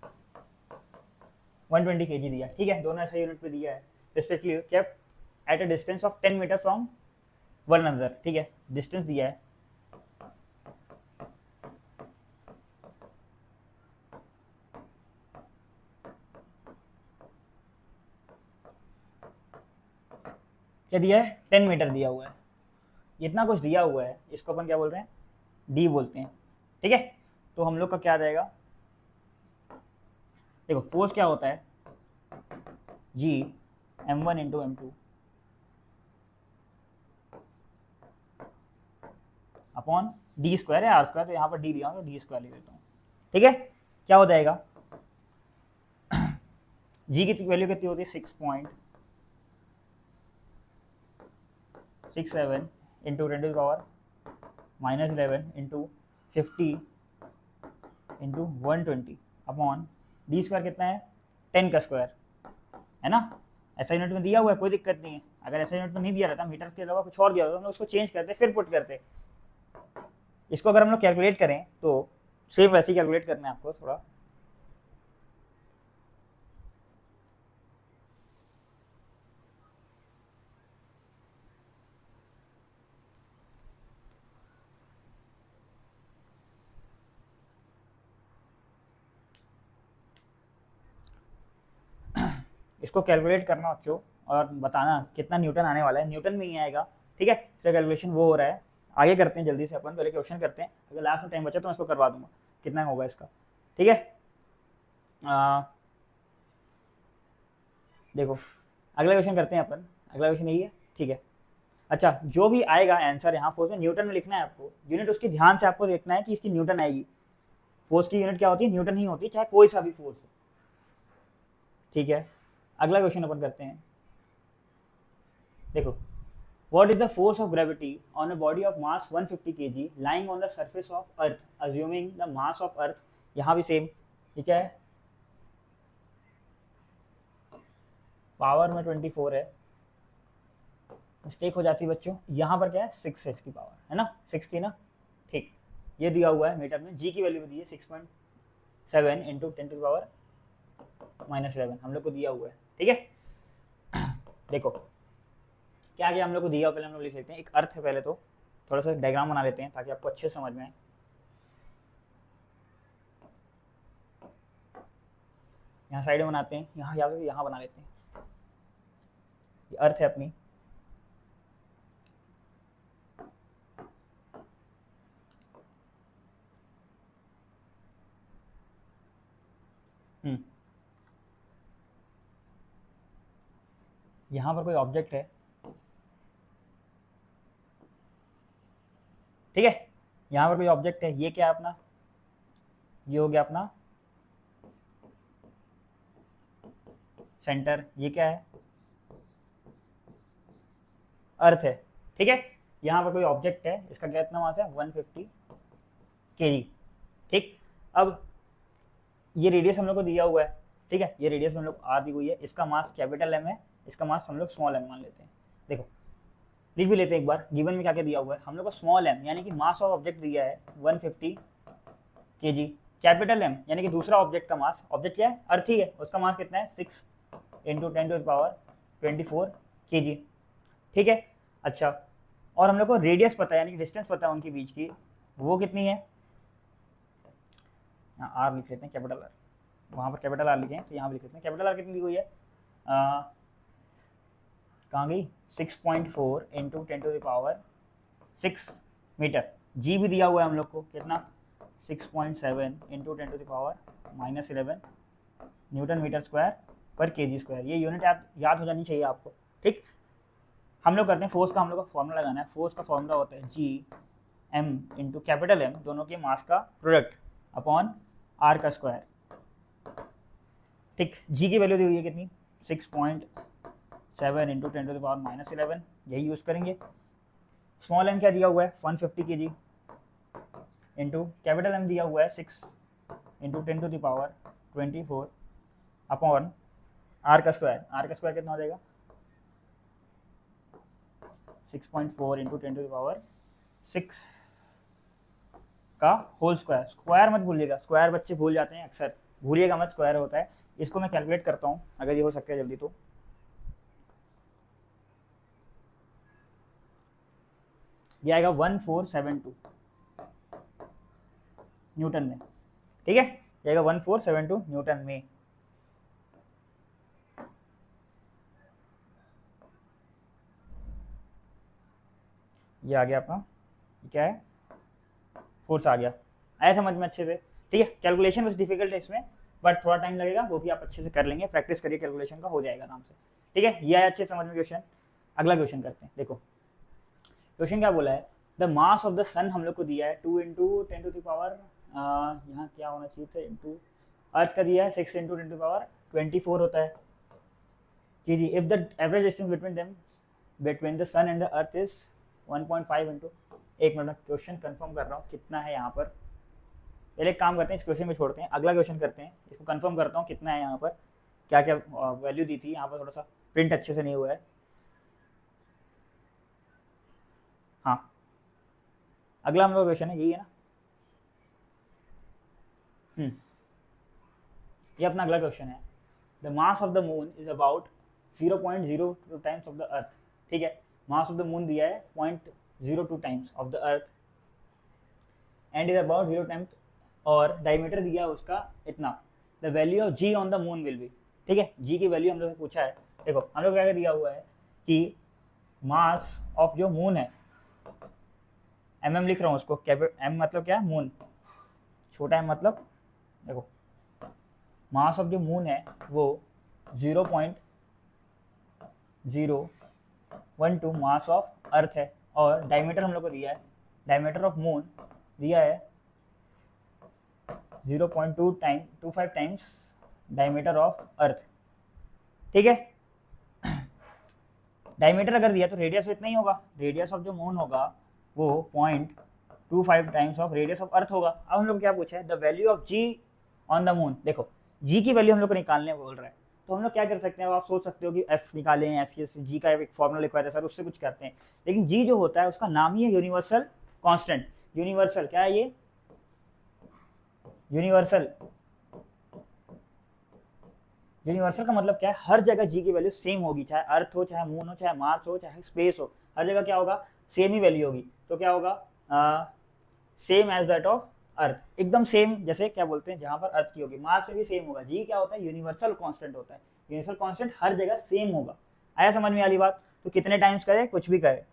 kg दिया, ठीक है। दोनों ऐसे यूनिट पे दिया है, respectively kept at a distance of 10 metre from one another, ठीक है, डिस्टेंस दिया है। क्या दिया है, 10 मीटर दिया हुआ है, इतना कुछ दिया हुआ है, इसको अपन क्या बोल रहे हैं, डी बोलते हैं, ठीक है। तो हम लोग का क्या आ जाएगा, देखो फोर्स क्या होता है, G m1 into m2 upon D square है, आर स्क्वायर, तो यहाँ पर डी दिया हूँ तो डी स्क्वायर लिख देता हूँ, ठीक है। क्या हो जाएगा, जी की वैल्यू कितनी होती है 6.67 into 10 to the power -11 into 50 into 120 upon D square कितना है 10 का स्क्वायर, है ना। ऐसा यूनिट में दिया हुआ है, कोई दिक्कत नहीं है। अगर ऐसा यूनिट में नहीं दिया रहता, मीटर के अलावा कुछ और दिया होता, हम लोग उसको चेंज करते फिर पुट करते। इसको अगर हम लोग कैलकुलेट करें तो सेम वैसे ही कैलकुलेट करना है आपको थोड़ा। इसको कैलकुलेट करना बच्चों और बताना कितना न्यूटन आने वाला है, न्यूटन में ही आएगा, ठीक है। इसका कैलकुलेशन वो हो रहा है, आगे करते हैं जल्दी से, अपन पहले क्वेश्चन करते हैं, अगर लास्ट में टाइम बचा तो मैं इसको करवा दूंगा कितना होगा इसका, ठीक है। देखो अगला क्वेश्चन करते हैं अपन, अगला क्वेश्चन यही है, ठीक है। अच्छा, जो भी आएगा आंसर यहाँ फोर्स में न्यूटन में लिखना है आपको, यूनिट उसकी ध्यान से आपको देखना है कि इसकी न्यूटन आएगी। फोर्स की यूनिट क्या होती है, न्यूटन ही होती है, चाहे कोई सा भी फोर्स हो। ठीक है, अगला क्वेश्चन अपन करते हैं। देखो, what is the force of gravity on a body of mass 150 kg lying on the surface of earth assuming the mass of earth, यहाँ भी सेम, ठीक है, पावर में 24 है, मिस्टेक हो जाती है बच्चों, यहाँ पर क्या है 6 है इसकी पावर, है ना, 6 थी ना, ठीक, ये दिया हुआ है मीटर में, जी की वैल्यू दी है 6.7 इंटू 10⁻11 हम लोग को दिया हुआ है, ठीक है। देखो क्या क्या हम लोग को दिया, पहले हम लोग लिख लेते हैं, एक अर्थ है, पहले तो थोड़ा सा डायग्राम बना लेते हैं ताकि आपको अच्छे से समझ में आए। यहाँ साइड में बनाते हैं, यहाँ या फिर यहाँ बना लेते हैं, ये अर्थ है अपनी, यहाँ पर कोई ऑब्जेक्ट है, ठीक है, यहाँ पर कोई ऑब्जेक्ट है, ये क्या है अपना, ये हो गया अपना सेंटर, ये क्या है अर्थ है, ठीक है, यहाँ पर कोई ऑब्जेक्ट है, इसका क्या इतना मास है 150 kg, ठीक। अब ये रेडियस हम लोग को दिया हुआ है, ठीक है, ये रेडियस हम लोग आर दी हुई है, इसका मास कैपिटल एम है, इसका मास हम लोग स्मॉल एम मान लेते हैं। देखो लिख भी लेते हैं एक बार, गिवन में क्या क्या दिया हुआ है, हम लोग को स्मॉल एम यानी कि मास ऑफ ऑब्जेक्ट दिया है 150 kg, कैपिटल एम यानी कि दूसरा ऑब्जेक्ट का मास, ऑब्जेक्ट क्या है अर्थ ही है, उसका मास कितना है 6 इंटू 10⁻24 kg, ठीक है। अच्छा, और हम लोग को रेडियस पता है यानी कि डिस्टेंस पता है उनके बीच की, वो कितनी है, यहाँ आर लिख लेते हैं कैपिटल आर, वहाँ पर कैपिटल आर लिखे हैं तो यहाँ पर लिख लेते हैं कैपिटल आर, कितनी दी हुई है, कहाँ गई 6.4 इंटू 10⁻6 मीटर, जी भी दिया हुआ है हम लोग को कितना 6.7 इंटू 10⁻11 न्यूटन मीटर स्क्वायर पर केजी स्क्वायर, ये यूनिट याद हो जानी चाहिए आपको, ठीक। हम लोग करते हैं फोर्स का, हम लोग को फॉर्मूला लगाना है, फोर्स का फॉर्मूला होता है G M into capital M दोनों के मास का प्रोडक्ट अपॉन आर का स्क्वायर, ठीक। जी की वैल्यू दी हुई है कितनी 6.7 इंटू 10⁻11, यही यूज़ करेंगे। स्मॉल एम क्या दिया हुआ है 150 kg इंटू कैपिटल एम दिया हुआ है 6 इंटू 10⁻24 अपॉन आर का स्क्वायर, आर का स्क्वायर कितना हो जाएगा 6.4 इंटू 10⁻6 का होल स्क्वायर, स्क्वायर मत भूलिएगा, स्क्वायर बच्चे भूल जाते हैं अक्सर, भूलिएगा मत, स्क्वायर होता है। इसको मैं कैलकुलेट करता हूँ अगर ये हो सकता है जल्दी, तो ये आएगा 1472 न्यूटन में, ठीक है, ये आएगा 1472 न्यूटन में। ये आ गया अपना, क्या है फोर्स आ गया, आया समझ में अच्छे से, ठीक है। कैलकुलेशन बस डिफिकल्ट है इसमें, बट थोड़ा टाइम लगेगा, वो भी आप अच्छे से कर लेंगे, प्रैक्टिस करिए कैलकुलेशन का, हो जाएगा आराम से, ठीक है। ये आया अच्छे समझ में क्वेश्चन। अगला क्वेश्चन करते हैं। देखो क्वेश्चन क्या बोला है, द मास ऑफ द सन हम लोग को दिया है 2 इंटू 10⁻, यहाँ क्या होना चाहिए था इंटू, अर्थ का दिया है 6 इंटू 10⁻24 होता है जी जी। If the average distance between the sun and the earth is 1.5 into, एक मिनट में क्वेश्चन कंफर्म कर रहा हूँ कितना है यहाँ पर, पहले एक काम करते हैं इस क्वेश्चन में छोड़ते हैं, अगला क्वेश्चन करते हैं, इसको कंफर्म करता हूँ कितना है यहाँ पर, क्या क्या वैल्यू दी थी, यहाँ पर थोड़ा सा प्रिंट अच्छे से नहीं हुआ है। हाँ, अगला हम लोग क्वेश्चन है, यही है ना, ये अपना अगला क्वेश्चन है। The mass of the moon is about 0.02 times of the earth, ठीक है, मास ऑफ द मून दिया है 0.02 times of the earth and is about 0 times, और डायमीटर दिया है उसका इतना, the value of G on the moon will be, ठीक है, जी की वैल्यू हम लोग से पूछा है। देखो हम लोग क्या दिया हुआ है कि मास ऑफ जो मून है, एम लिख रहा हूँ उसको, एम मतलब क्या है मून, छोटा एम मतलब, देखो मास ऑफ जो मून है वो 0.02 1/2 मास ऑफ अर्थ है, और डायमीटर हम लोग को दिया है, डायमीटर ऑफ मून दिया है 0.25 टाइम्स डायमीटर ऑफ अर्थ। ठीक है, डायमीटर अगर दिया तो रेडियस इतना ही होगा, रेडियस ऑफ जो मून होगा वो 0.25 times of radius of earth होगा। अब हम लोग क्या पूछा है, the value of G on the moon. देखो जी की वैल्यू हम लोग को निकालने बोल रहा है, तो हम लोग क्या कर सकते हैं, अब आप सोच सकते हो कि एफ निकालें, एफ जी का एक फॉर्मूला लिखवाया था सर, उससे कुछ करते हैं, लेकिन जी जो होता है उसका नाम ही है यूनिवर्सल कांस्टेंट। यूनिवर्सल क्या है ये, यूनिवर्सल, यूनिवर्सल का मतलब क्या है, हर जगह जी की वैल्यू सेम होगी, चाहे अर्थ हो, चाहे मून हो, चाहे मार्स हो, चाहे स्पेस हो, हर जगह क्या होगा, सेम ही वैल्यू होगी। तो क्या होगा, same as that of earth, एकदम सेम, जैसे क्या बोलते हैं जहां पर अर्थ की होगी, मार्स में भी सेम होगा। जी क्या होता है, यूनिवर्सल कांस्टेंट होता है, यूनिवर्सल कांस्टेंट हर जगह सेम होगा। आया समझ में वाली बात, तो कितने टाइम्स करे, कुछ भी करे।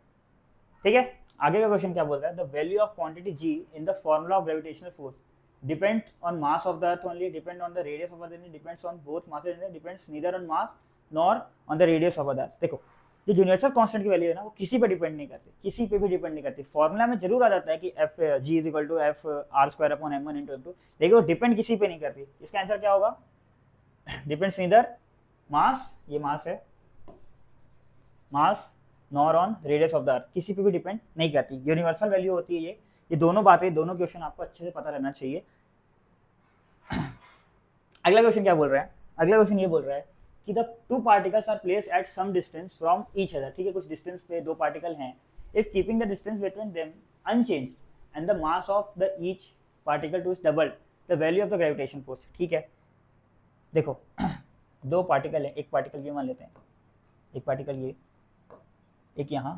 ठीक है, आगे का क्वेश्चन क्या बोल रहा है, the value of quantity G in the formula of gravitational force depend on mass of the earth only, depend on the radius of the earth, depends on both masses and depends neither on mass nor on the radius of the earth। देखो जो universal constant की value है ना, वो किसी पे depend नहीं करती, किसी पे भी डिपेंड नहीं करती। फॉर्मूला में जरूर आ जाता है कि F G is equal to F R square upon M one into M two, लेकिन वो डिपेंड किसी पे नहीं करती। इसका आंसर क्या होगा, डिपेंड्स नीदर मास, ये मास है, mass nor on radius of the earth, किसी पे भी डिपेंड नहीं करती, यूनिवर्सल वैल्यू होती है ये दोनों बातें, दोनों क्वेश्चन आपको अच्छे से पता रहना चाहिए। अगला क्वेश्चन क्या बोल रहा है, अगला क्वेश्चन ये बोल रहा है कि the two particles are placed at some distance from each other. ठीक है, कुछ डिस्टेंस पे दो पार्टिकल हैं, if keeping the distance between them unchanged and the mass of the each particle two is double the value of the gravitation force. ठीक है, देखो दो पार्टिकल है, एक पार्टिकल ये मान लेते हैं, एक पार्टिकल ये, एक यहाँ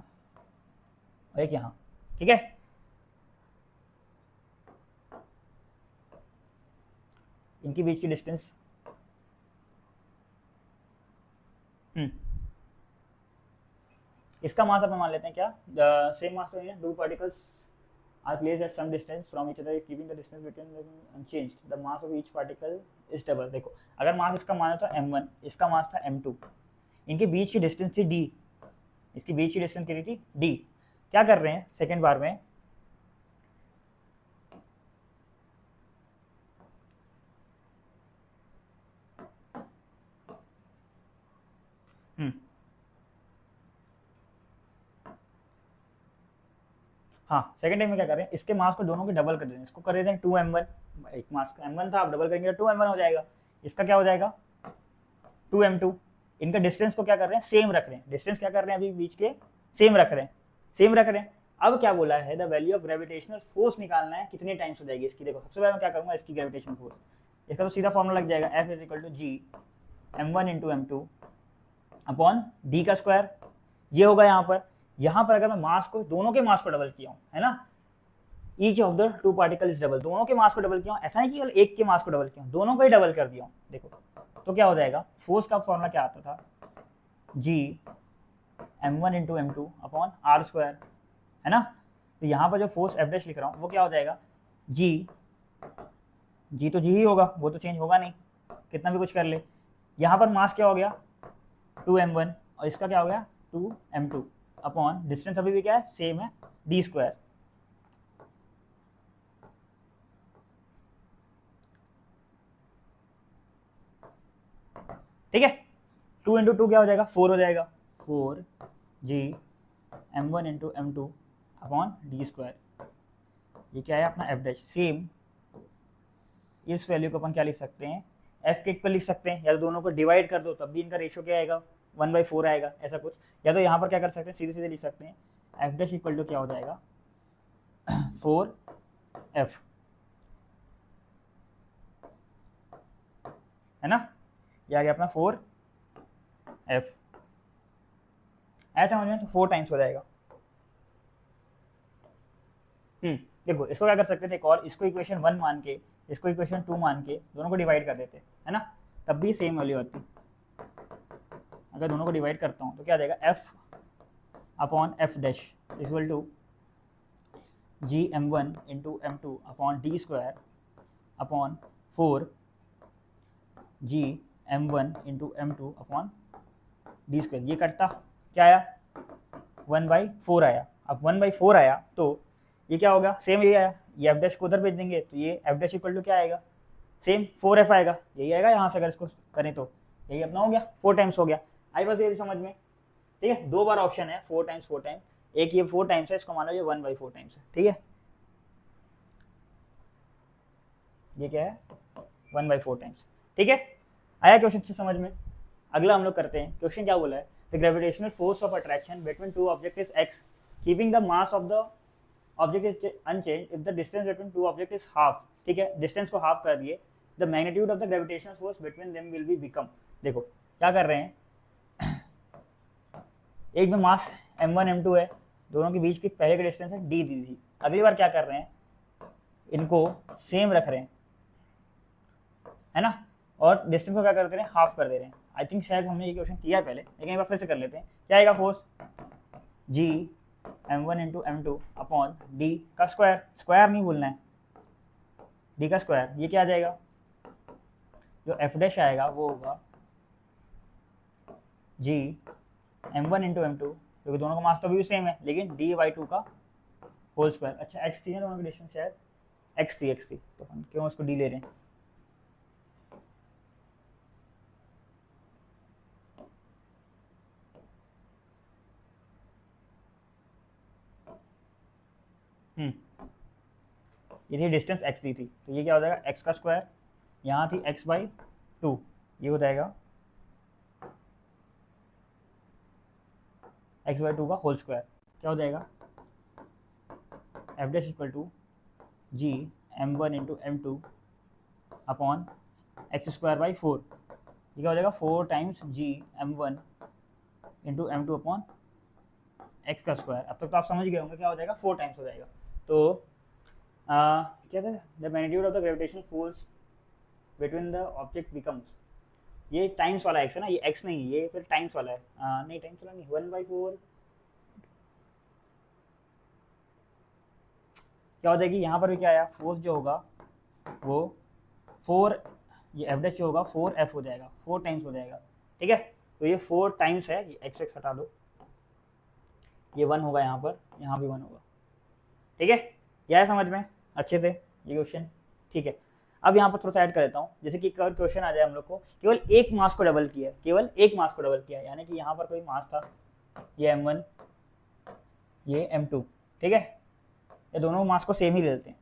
और एक यहाँ। ठीक है, इनके बीच की डिस्टेंस इसका मास अपन मान लेते हैं क्या, सेम मास तो नहीं है, दो particles are placed at some distance from each other keeping the distance between them unchanged the mass of each particle is double. देखो अगर मास इसका माना था m1, इसका मास था m2, इनके बीच की डिस्टेंस थी d, इसकी बीच की डिस्टेंस कितनी थी d। क्या कर रहे हैं सेकेंड बार में, हाँ सेकंड टाइम में क्या कर रहे हैं, इसके मास को दोनों के डबल कर देंगे, इसको कर देते हैं 2m1, एक मास का m1 था, आप डबल करेंगे तो 2m1 हो जाएगा, इसका क्या हो जाएगा 2m2। इनका डिस्टेंस को क्या कर रहे हैं, सेम रख रहे हैं, डिस्टेंस क्या कर रहे हैं अभी बीच के, सेम रख रहे हैं, सेम रख रहे हैं। अब क्या बोला है, the value of gravitational force निकालना है, कितने टाइम्स हो जाएगी इसकी। देखो सबसे पहले मैं क्या करूंगा, इसकी ग्रेविटेशनल फोर्स, इसका तो सीधा फॉर्मूला लग जाएगा, F is equal to G m1 into m2 upon D का स्क्वायर, ये होगा यहाँ पर अगर मैं मास को, दोनों के मास को डबल किया हूँ, है ना, each of the two particle is double, दोनों के मास को डबल किया हूँ, ऐसा नहीं कि केवल एक के मास को डबल किया हूँ, दोनों को ही डबल कर दिया हूँ। देखो तो क्या हो जाएगा, फोर्स का फॉर्मूला क्या आता था, G m1 into m2 upon R square, है ना। तो यहाँ पर जो फोर्स एफ डैश लिख रहा हूँ वो क्या हो जाएगा, जी तो जी ही होगा, वो तो चेंज होगा नहीं, कितना भी कुछ कर ले। यहाँ पर मास क्या हो गया 2m1 और इसका क्या हो गया 2m2 अपॉन डिस्टेंस अभी भी क्या है, सेम है, डी स्क्वायर। ठीक है, 2 इंटू 2 क्या हो जाएगा, 4 हो जाएगा, 4 G m1 into m2 upon D square. ये क्या है अपना एफ डैश, सेम इस वैल्यू को अपन क्या लिख सकते हैं, एफ के पर लिख सकते हैं, या तो दोनों को डिवाइड कर दो तब भी इनका रेशियो क्या आएगा 1/4 आएगा, ऐसा कुछ। या तो यहाँ पर क्या कर सकते हैं, सीधे सीधे लिख सकते हैं, एफ डैश इक्वल टू क्या हो जाएगा 4f, है ना, ये आ गया अपना 4f, ऐसा समझ में, तो 4 टाइम्स हो जाएगा। देखो इसको क्या कर सकते थे, एक और, इसको इक्वेशन 1 मान के, इसको इक्वेशन 2 मान के दोनों को डिवाइड कर देते, है ना, तब भी सेम वैल्यू आती। अगर दोनों को डिवाइड करता हूँ तो क्या आ जाएगा, f upon F dash equal to G m1 into m2 upon D square upon 4 G m1 into m2 upon D square. ये कटता क्या आया, 1/4 आया। अब 1/4 आया तो ये क्या होगा, सेम यही आया, ये एफ डैश को उधर भेज देंगे तो ये एफ डैश इक्वल टू क्या आएगा, सेम 4f आएगा, यही आएगा यहाँ से अगर इसको करें तो यही अपना हो गया, 4 टाइम्स हो गया। आई बात ये समझ में, ठीक है। 2 बार ऑप्शन है 4 टाइम्स 4 टाइम्स, एक ये 4 टाइम्स है, इसको मान लो ये 1/4 टाइम्स है, ठीक है। ये क्या है 1/4 टाइम्स, ठीक है। आया क्वेश्चन से समझ में। अगला हम लोग करते हैं, क्वेश्चन क्या बोला है, the gravitational force of attraction between two object is x keeping the mass of the object is unchange if the distance between two object is half, ठीक है, डिस्टेंस को हाफ कर दिए, the magnitude of the gravitational force between them will be become. देखो क्या कर रहे हैं, एक में मास m1 m2 है, दोनों के बीच की पहले की डिस्टेंस है d दी थी, अगली बार क्या कर रहे हैं, इनको सेम रख रहे हैं, है ना, और डिस्टेंस को क्या कर रहे हैं, हाफ कर दे रहे हैं। आई थिंक शायद हमने ये क्वेश्चन किया है पहले, लेकिन एक बार फिर से कर लेते हैं। क्या आएगा, force g m1 into m2 upon d का स्क्वायर, स्क्वायर नहीं भूलना है, d का स्क्वायर, ये क्या आ जाएगा, जो f डैश आएगा वो होगा g m1 इंटू m2, क्योंकि दोनों का मास तो अभी भी सेम है, लेकिन d/2 का होल स्क्वायर। अच्छा x थी ना दोनों की डिस्टेंस, शायद x थी तो हम क्यों उसको d ले रहे हैं। ये थी डिस्टेंस x दी थी, तो ये क्या हो जाएगा x का स्क्वायर, यहाँ थी x/2, ये हो जाएगा x/2 का होल स्क्वायर, क्या हो जाएगा f dash equal to g m1 into m2 upon x²/4, ये क्या हो जाएगा 4 times g m1 into m2 upon x का स्क्वायर। अब तक तो आप समझ गए होंगे क्या हो जाएगा, 4 टाइम्स हो जाएगा। तो क्या था, the magnitude of the gravitational force between the object becomes, ये टाइम्स वाला x है ना, ये x नहीं, ये फिर टाइम्स वाला है, नहीं टाइम्स वाला नहीं, 1/4 क्या हो जाएगी, यहाँ पर भी क्या आया, फोर्स जो होगा वो 4, ये एफ डैश जो होगा 4f हो जाएगा, 4 टाइम्स हो जाएगा, ठीक है। तो ये 4 टाइम्स है, ये x हटा दो, ये 1 होगा यहाँ पर, यहाँ भी 1 होगा, ठीक है। यह है समझ में अच्छे से ये क्वेश्चन, ठीक है। अब यहाँ पर थोड़ा सा ऐड कर देता हूँ, जैसे कि कल क्वेश्चन आ जाए हम लोग को केवल एक मास को डबल किया है, केवल एक मास को डबल किया है, यानी कि यहाँ पर कोई मास था, ये m1 ये m2, ठीक है, ये दोनों मास को सेम ही ले लेते हैं।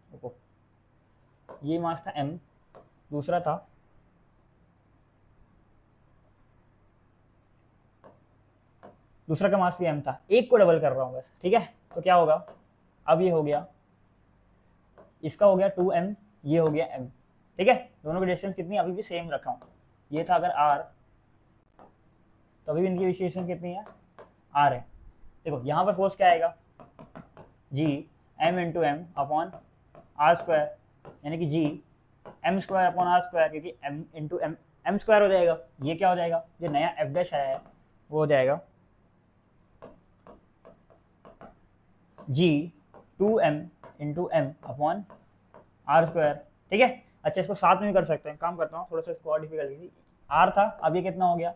देखो ये मास था m, दूसरा था दूसरा का मास भी m था, एक को डबल कर रहा हूँ बस, ठीक है। तो क्या होगा, अब ये हो गया, इसका हो गया 2m, ये हो गया m, ठीक है। दोनों की डिस्टेंस कितनी अभी भी सेम रखा हूँ, ये था अगर r, तो अभी भी इनकी डिस्टेंस कितनी है, r है। देखो यहाँ पर फोर्स क्या आएगा, g m into M upon R square, यानी कि g m² upon R square, क्योंकि m इंटू m स्क्वायर हो जाएगा। ये क्या हो जाएगा, जो नया f डैश आया है वो हो जाएगा g 2m into M upon R square, ठीक है। अच्छा इसको साथ में भी कर सकते हैं, काम करता हूँ थोड़ा सा, इसको और डिफिकल्ट, r था, अब ये कितना हो गया,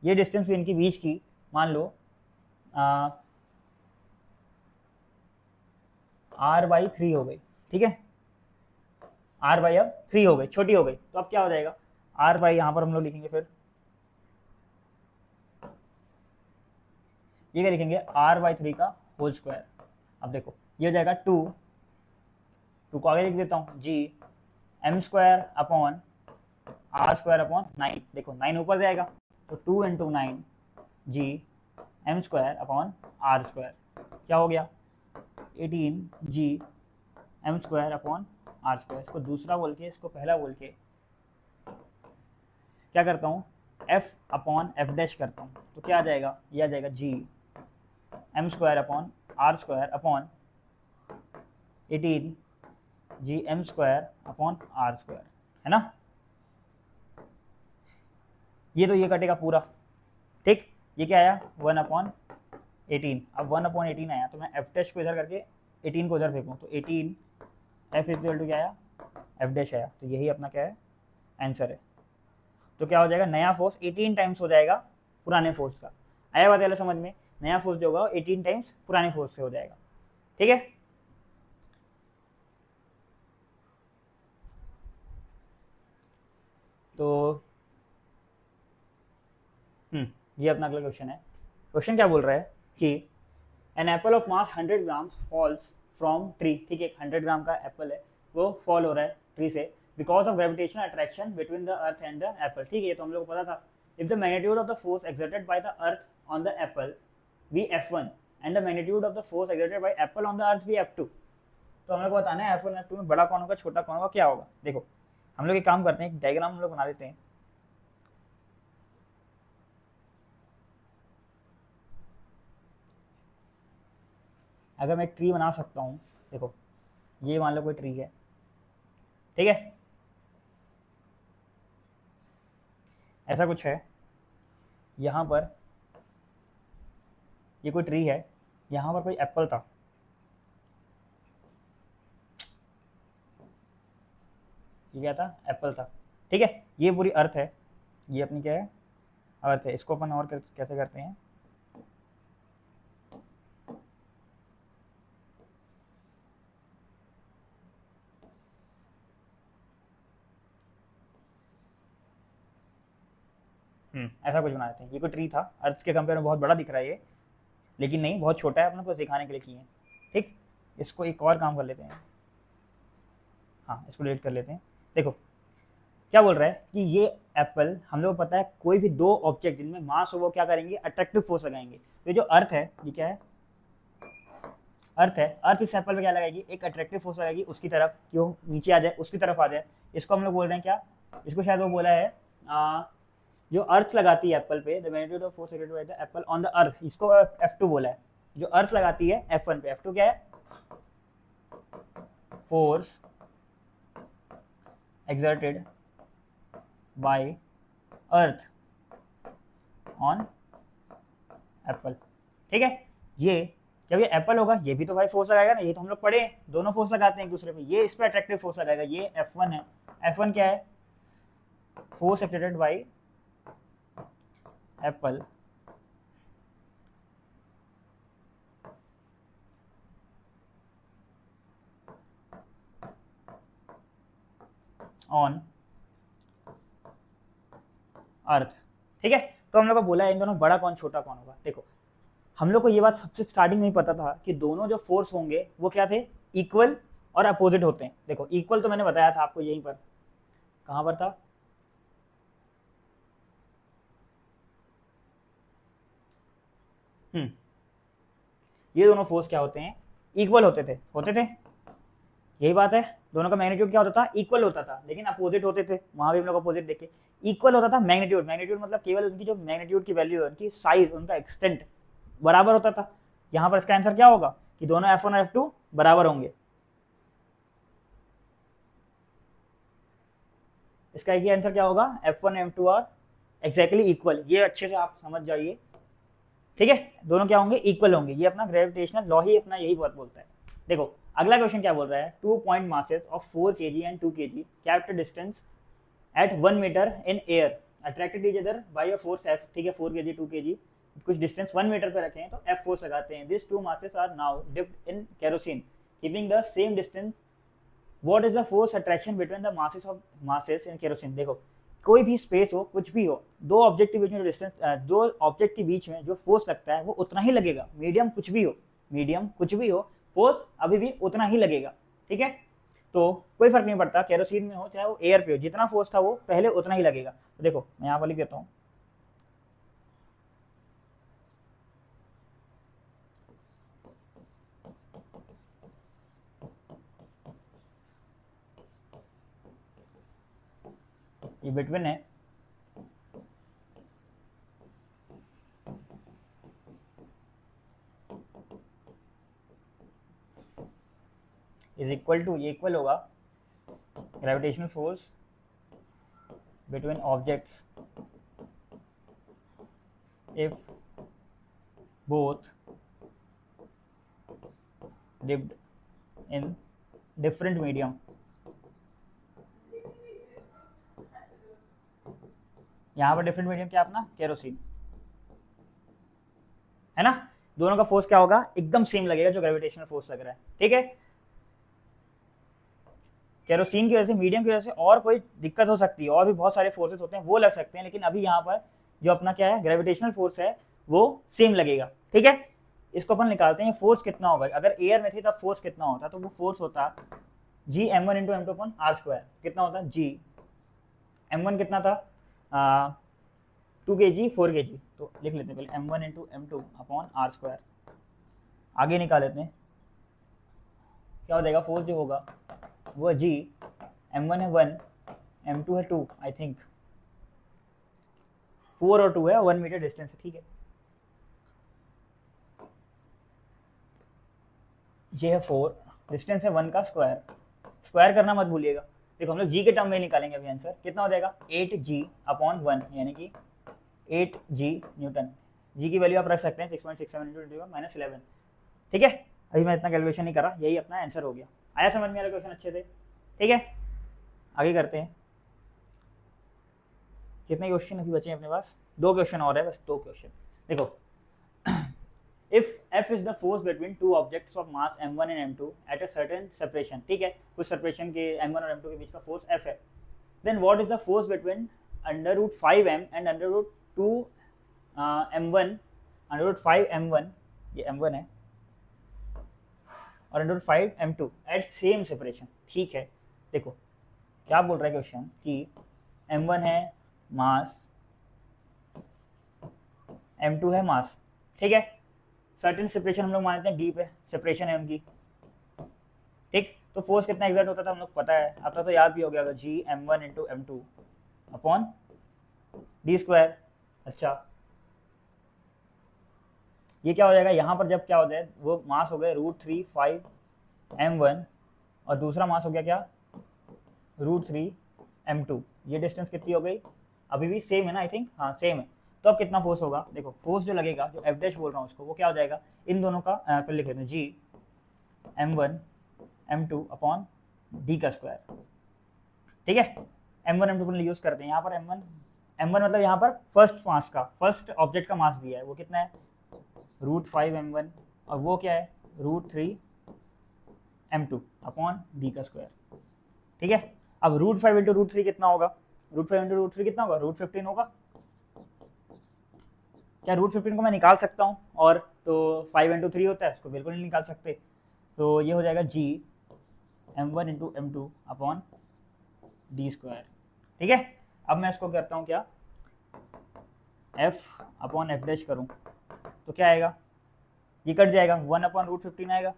ये डिस्टेंस भी इनकी बीच की मान लो r/3 हो गई, ठीक है, r/ अब 3 हो गई, छोटी हो गई, तो अब क्या हो जाएगा r/ यहाँ पर हम लोग लिखेंगे, फिर ये क्या लिखेंगे r/3 का होल स्क्वायर। अब देखो ये हो जाएगा 2 को आगे लिख देता हूँ, g m² upon r² upon 9, देखो 9 ऊपर जाएगा तो 2 into 9 g m² upon r², क्या हो गया 18 g m² अपॉन r²। इसको दूसरा बोल के, इसको पहला बोल के क्या करता हूँ, f अपॉन f डैश करता हूँ, तो क्या आ जाएगा, ये आ जाएगा g m² upon r² upon 18 g m² upon r², है ना। ये तो ये कटेगा पूरा, ठीक, ये क्या आया 1/18, अब 1/18 आया तो मैं f डैश को इधर करके 18 को इधर फेंकूँ, तो 18 f इक्वल टू क्या आया, f डैश आया, तो यही अपना क्या है आंसर है। तो क्या हो जाएगा, नया फोर्स 18 टाइम्स हो जाएगा पुराने फोर्स का। आया बात है समझ में? नया फोर्स जो होगा 18 टाइम्स पुराने फोर्स से हो जाएगा। ठीक है, तो ये अपना अगला क्वेश्चन है। क्वेश्चन क्या बोल रहा है कि an apple of mass 100 grams falls from tree. ठीक है, 100 ग्राम का एप्पल है, वो फॉल हो रहा है ट्री से because of gravitational attraction between the earth and the apple. ठीक है, ये तो हम लोग को पता था। If the magnitude of the force exerted by the earth on the apple be F1 and the magnitude of the force exerted by apple on the earth be F2, तो हम लोग को बताना है F1 F2 में बड़ा कौन होगा छोटा कौन होगा क्या होगा। देखो हम लोग एक काम करते हैं, एक डायग्राम हम लोग बना लेते हैं। अगर मैं एक ट्री बना सकता हूँ, देखो ये मान लो कोई ट्री है, ठीक है, ऐसा कुछ है, यहाँ पर ये कोई ट्री है, यहाँ पर कोई एप्पल था, ये क्या था? एप्पल था। ठीक है, ये पूरी अर्थ है, ये अपनी क्या है? अर्थ है। इसको अपन और कैसे करते हैं, ऐसा कुछ बना देते हैं। ये कोई ट्री था, अर्थ के कंपेयर में बहुत बड़ा दिख रहा है ये, लेकिन नहीं, बहुत छोटा है, अपने को सिखाने के लिए किए हैं। ठीक, इसको एक और काम कर लेते हैं, हाँ इसको डिलीट कर लेते हैं। देखो क्या बोल रहा है कि ये एप्पल, हम लोग को पता है कोई भी दो ऑब्जेक्ट जिनमें मास हो वो क्या करेंगे? अट्रैक्टिव फोर्स लगाएंगे। तो जो अर्थ है, ये क्या है? अर्थ है। अर्थ इस एप्पल पे क्या लगाएगी? एक अट्रैक्टिव फोर्स लगाएगी उसकी तरफ, क्यों नीचे आ जाए, उसकी तरफ आ जाए। इसको हम लोग बोल रहे हैं क्या? इसको शायद वो बोला है जो अर्थ लगाती है एप्पल पे, the magnitude of force exerted by the Apple on the अर्थ, इसको F2 बोला है। जो अर्थ लगाती है F1 पे, F2 क्या है? Force exerted bye earth on Apple. ठीक है, ये जब ये एप्पल होगा ये भी तो भाई फोर्स लगाएगा ना, ये तो हम लोग पढ़े हैं, दोनों फोर्स लगाते हैं एक दूसरे पे। ये इस पे अट्रैक्टिव फोर्स लगाएगा, ये F1 है। F1 क्या है? Force exerted by apple on earth. ठीक है, तो हम लोग को बोला है इन दोनों बड़ा कौन छोटा कौन होगा। देखो हम लोग को ये बात सबसे स्टार्टिंग में ही पता था कि दोनों जो फोर्स होंगे वो क्या थे? इक्वल और अपोजिट होते हैं। देखो इक्वल तो मैंने बताया था आपको यहीं पर, कहां पर था? ये दोनों फोर्स क्या होते हैं? इक्वल होते थे, यही बात है। दोनों का मैग्नीट्यूड क्या होता था? इक्वल होता था, लेकिन अपोजिट होते थे। वहां भी हम लोग अपोजिट देखे, इक्वल होता था मैग्नीट्यूड। मैग्नीट्यूड मतलब केवल उनकी जो मैग्नीट्यूड की वैल्यू है, उनकी साइज, उनका एक्सटेंट बराबर होता था। यहाँ पर इसका आंसर क्या होगा कि दोनों F1 और F2 बराबर होंगे। इसका एक ही आंसर क्या होगा? F1 F2 और एक्जैक्टली इक्वल। ये अच्छे से आप समझ जाइए, ठीक है, दोनों क्या होंगे? इक्वल होंगे। ये अपना ग्रेविटेशनल लॉ ही अपना यही बात बोलता है। देखो अगला क्वेश्चन क्या बोल रहा है? 2 point masses of 4 kg and 2 kg kept distance at 1 metre in air attracted each other by a force F। ठीक है, 4 kg 2 kg कुछ डिस्टेंस 1 मीटर पे रखे हैं तो F फोर्स लगाते हैं। This two masses are now dipped in kerosene keeping the same distance. What is the force attraction between the masses in kerosene. देखो कोई भी स्पेस हो, कुछ भी हो, दो ऑब्जेक्ट के बीच में जो डिस्टेंस, दो ऑब्जेक्ट के बीच में जो फोर्स लगता है वो उतना ही लगेगा। मीडियम कुछ भी हो, फोर्स अभी भी उतना ही लगेगा। ठीक है, तो कोई फर्क नहीं पड़ता केरोसिन में हो चाहे वो एयर पे हो, जितना फोर्स था वो पहले उतना ही लगेगा। तो देखो मैं यहाँ पर लिख देता हूँ, ये बिटवीन है, इज इक्वल टू, ये इक्वल होगा gravitational force between objects if both dipped in different medium. यहाँ पर डिफरेंट मीडियम क्या अपना? केरोसिन। है ना, दोनों का फोर्स क्या होगा, एकदम सेम लगेगा जो ग्रेविटेशनल फोर्स लग रहा है, ठीक है। केरोसिन की वजह से, मीडियम की वजह से और कोई दिक्कत हो सकती है, और भी बहुत सारे फोर्सेस होते हैं वो लग सकते हैं, लेकिन अभी यहाँ पर जो अपना क्या है ग्रेविटेशनल फोर्स है वो सेम लगेगा, ठीक है। इसको अपन निकालते हैं, फोर्स कितना होगा, अगर एयर में थी तब फोर्स कितना होता, तो वो फोर्स होता G m1 into M two upon R square, कितना होता जी m1 कितना था 2 kg 4 kg, तो लिख लेते हैं पहले m1 into M two upon R square, आगे निकाल लेते हैं क्या हो जाएगा, फोर्स जो होगा वो जी m1 है 1 m2 है 2, आई थिंक 4 और 2 है, 1 मीटर डिस्टेंस है, ठीक है। ये है 4, डिस्टेंस है 1 का स्क्वायर, स्क्वायर करना मत भूलिएगा। देखो हम लोग जी के टर्म में निकालेंगे अभी आंसर, कितना हो जाएगा 8g अपॉन 1, यानी कि 8g न्यूटन। जी की वैल्यू आप रख सकते हैं 6.67 इंटू माइनस 11, ठीक है। अभी मैं इतना कैलकुलेशन नहीं करा, यही अपना आंसर हो गया। आया समझ में, आ रहा क्वेश्चन अच्छे से, ठीक है। आगे करते हैं, कितने क्वेश्चन अभी बचे हैं अपने पास, 2 क्वेश्चन और है बस, 2 क्वेश्चन। देखो if f is the force between two objects of mass m1 and m2 at a certain separation, ठीक है, कुछ सेपरेशन के m1 और m2 के बीच का फोर्स f है, then what is the force between under root 5m and under root 2 m1 under root 5 m1, ये m1 है, और under root 5 m2 at same separation, ठीक है। देखो क्या बोल रहा है क्वेश्चन कि m1 है मास, m2 है मास, ठीक है। सर्टेन सेपरेशन हम लोग मानते हैं, डीप है सेपरेशन है उनकी, ठीक। तो फोर्स कितना एग्जर्ट होता था हम लोग पता है, आपका तो याद भी हो गया जी m1 into m2 upon D square. अच्छा ये क्या हो जाएगा, यहाँ पर जब क्या हो जाए, वो मास हो गए √3 5 m1 और दूसरा मास हो गया क्या √3 m2, ये डिस्टेंस कितनी हो गई, अभी भी सेम है ना, आई थिंक हाँ सेम है। तो अब कितना फोर्स होगा, देखो फोर्स जो लगेगा, जो एफ डैश बोल रहा हूँ उसको, वो क्या हो जाएगा, इन दोनों का पहले लिख लेते हैं जी m1 m2 अपॉन डी का स्क्वायर, ठीक है। m1 m2 यूज करते हैं, यहाँ पर m1 मतलब यहाँ पर फर्स्ट मास का, फर्स्ट ऑब्जेक्ट का मास दिया है, वो कितना है √5 m1, और वो क्या है √3 m2 अपॉन डी का स्क्वायर, ठीक है। अब √5 इंटू √3 कितना होगा, √5 इंटू √3 कितना होगा, √15 होगा। क्या √15 को मैं निकाल सकता हूँ, और तो 5 इंटू 3 होता है, उसको बिल्कुल नहीं निकाल सकते, तो ये हो जाएगा जी m1 into m2 upon D square, ठीक है। अब मैं इसको करता हूँ क्या, f अपॉन एफ डैश करूँ तो क्या आएगा, ये कट जाएगा, 1 अपॉन √15 आएगा,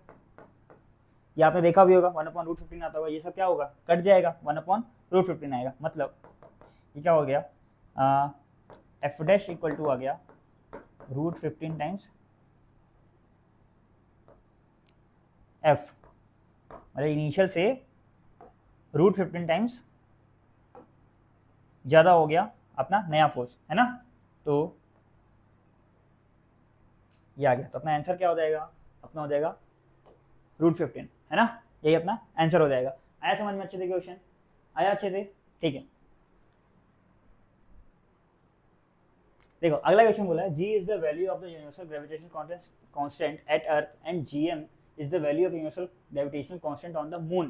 ये आपने देखा भी होगा 1 अपॉन √15 आता होगा, ये सब क्या होगा कट जाएगा, 1 अपॉन √15 आएगा, मतलब ये क्या हो गया एफ डैश इक्वल टू आ गया √15 टाइम्स एफ, मतलब इनिशियल से √15 टाइम्स ज़्यादा हो गया अपना नया फोर्स, है ना। तो ये आ गया, तो अपना आंसर क्या हो जाएगा, अपना हो जाएगा √15, है ना, यही अपना आंसर हो जाएगा। आया समझ में अच्छे से क्वेश्चन, आया अच्छे से, ठीक है। देखो अगला क्वेश्चन बोला है, g is the value of the universal gravitation constant eight earth and gm is the value of universal gravitation constant on the moon.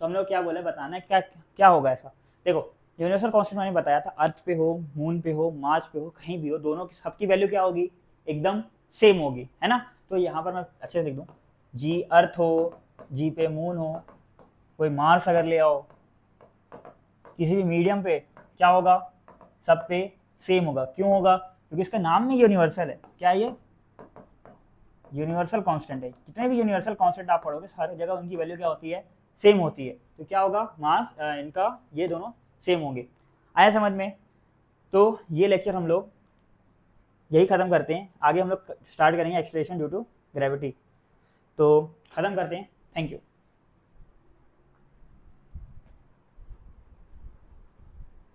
तो हम लोग क्या बोले, बताना है क्या क्या होगा ऐसा। देखो यूनिवर्सल कांस्टेंट मैंने बताया था, अर्थ पे हो, मून पे हो, मार्स पे हो, कहीं भी हो, दोनों की सबकी वैल्यू क्या होगी, एकदम सेम होगी, है ना। तो यहाँ पर मैं अच्छे से लिख दूँ, जी अर्थ हो, जी पे मून हो, कोई मार्स अगर ले आओ, किसी भी मीडियम पे क्या होगा, सब पे सेम होगा। क्यों होगा, क्योंकि इसका नाम में यूनिवर्सल है, क्या ये यूनिवर्सल कांस्टेंट है। जितने भी यूनिवर्सल कांस्टेंट आप पढ़ोगे सारी जगह उनकी वैल्यू क्या होती है, सेम होती है। तो क्या होगा, मास इनका ये दोनों सेम होंगे। आया समझ में। तो ये लेक्चर हम लोग यही ख़त्म करते हैं, आगे हम लोग स्टार्ट करेंगे एक्सेलरेशन ड्यू टू ग्रेविटी। तो ख़त्म करते हैं, थैंक यू।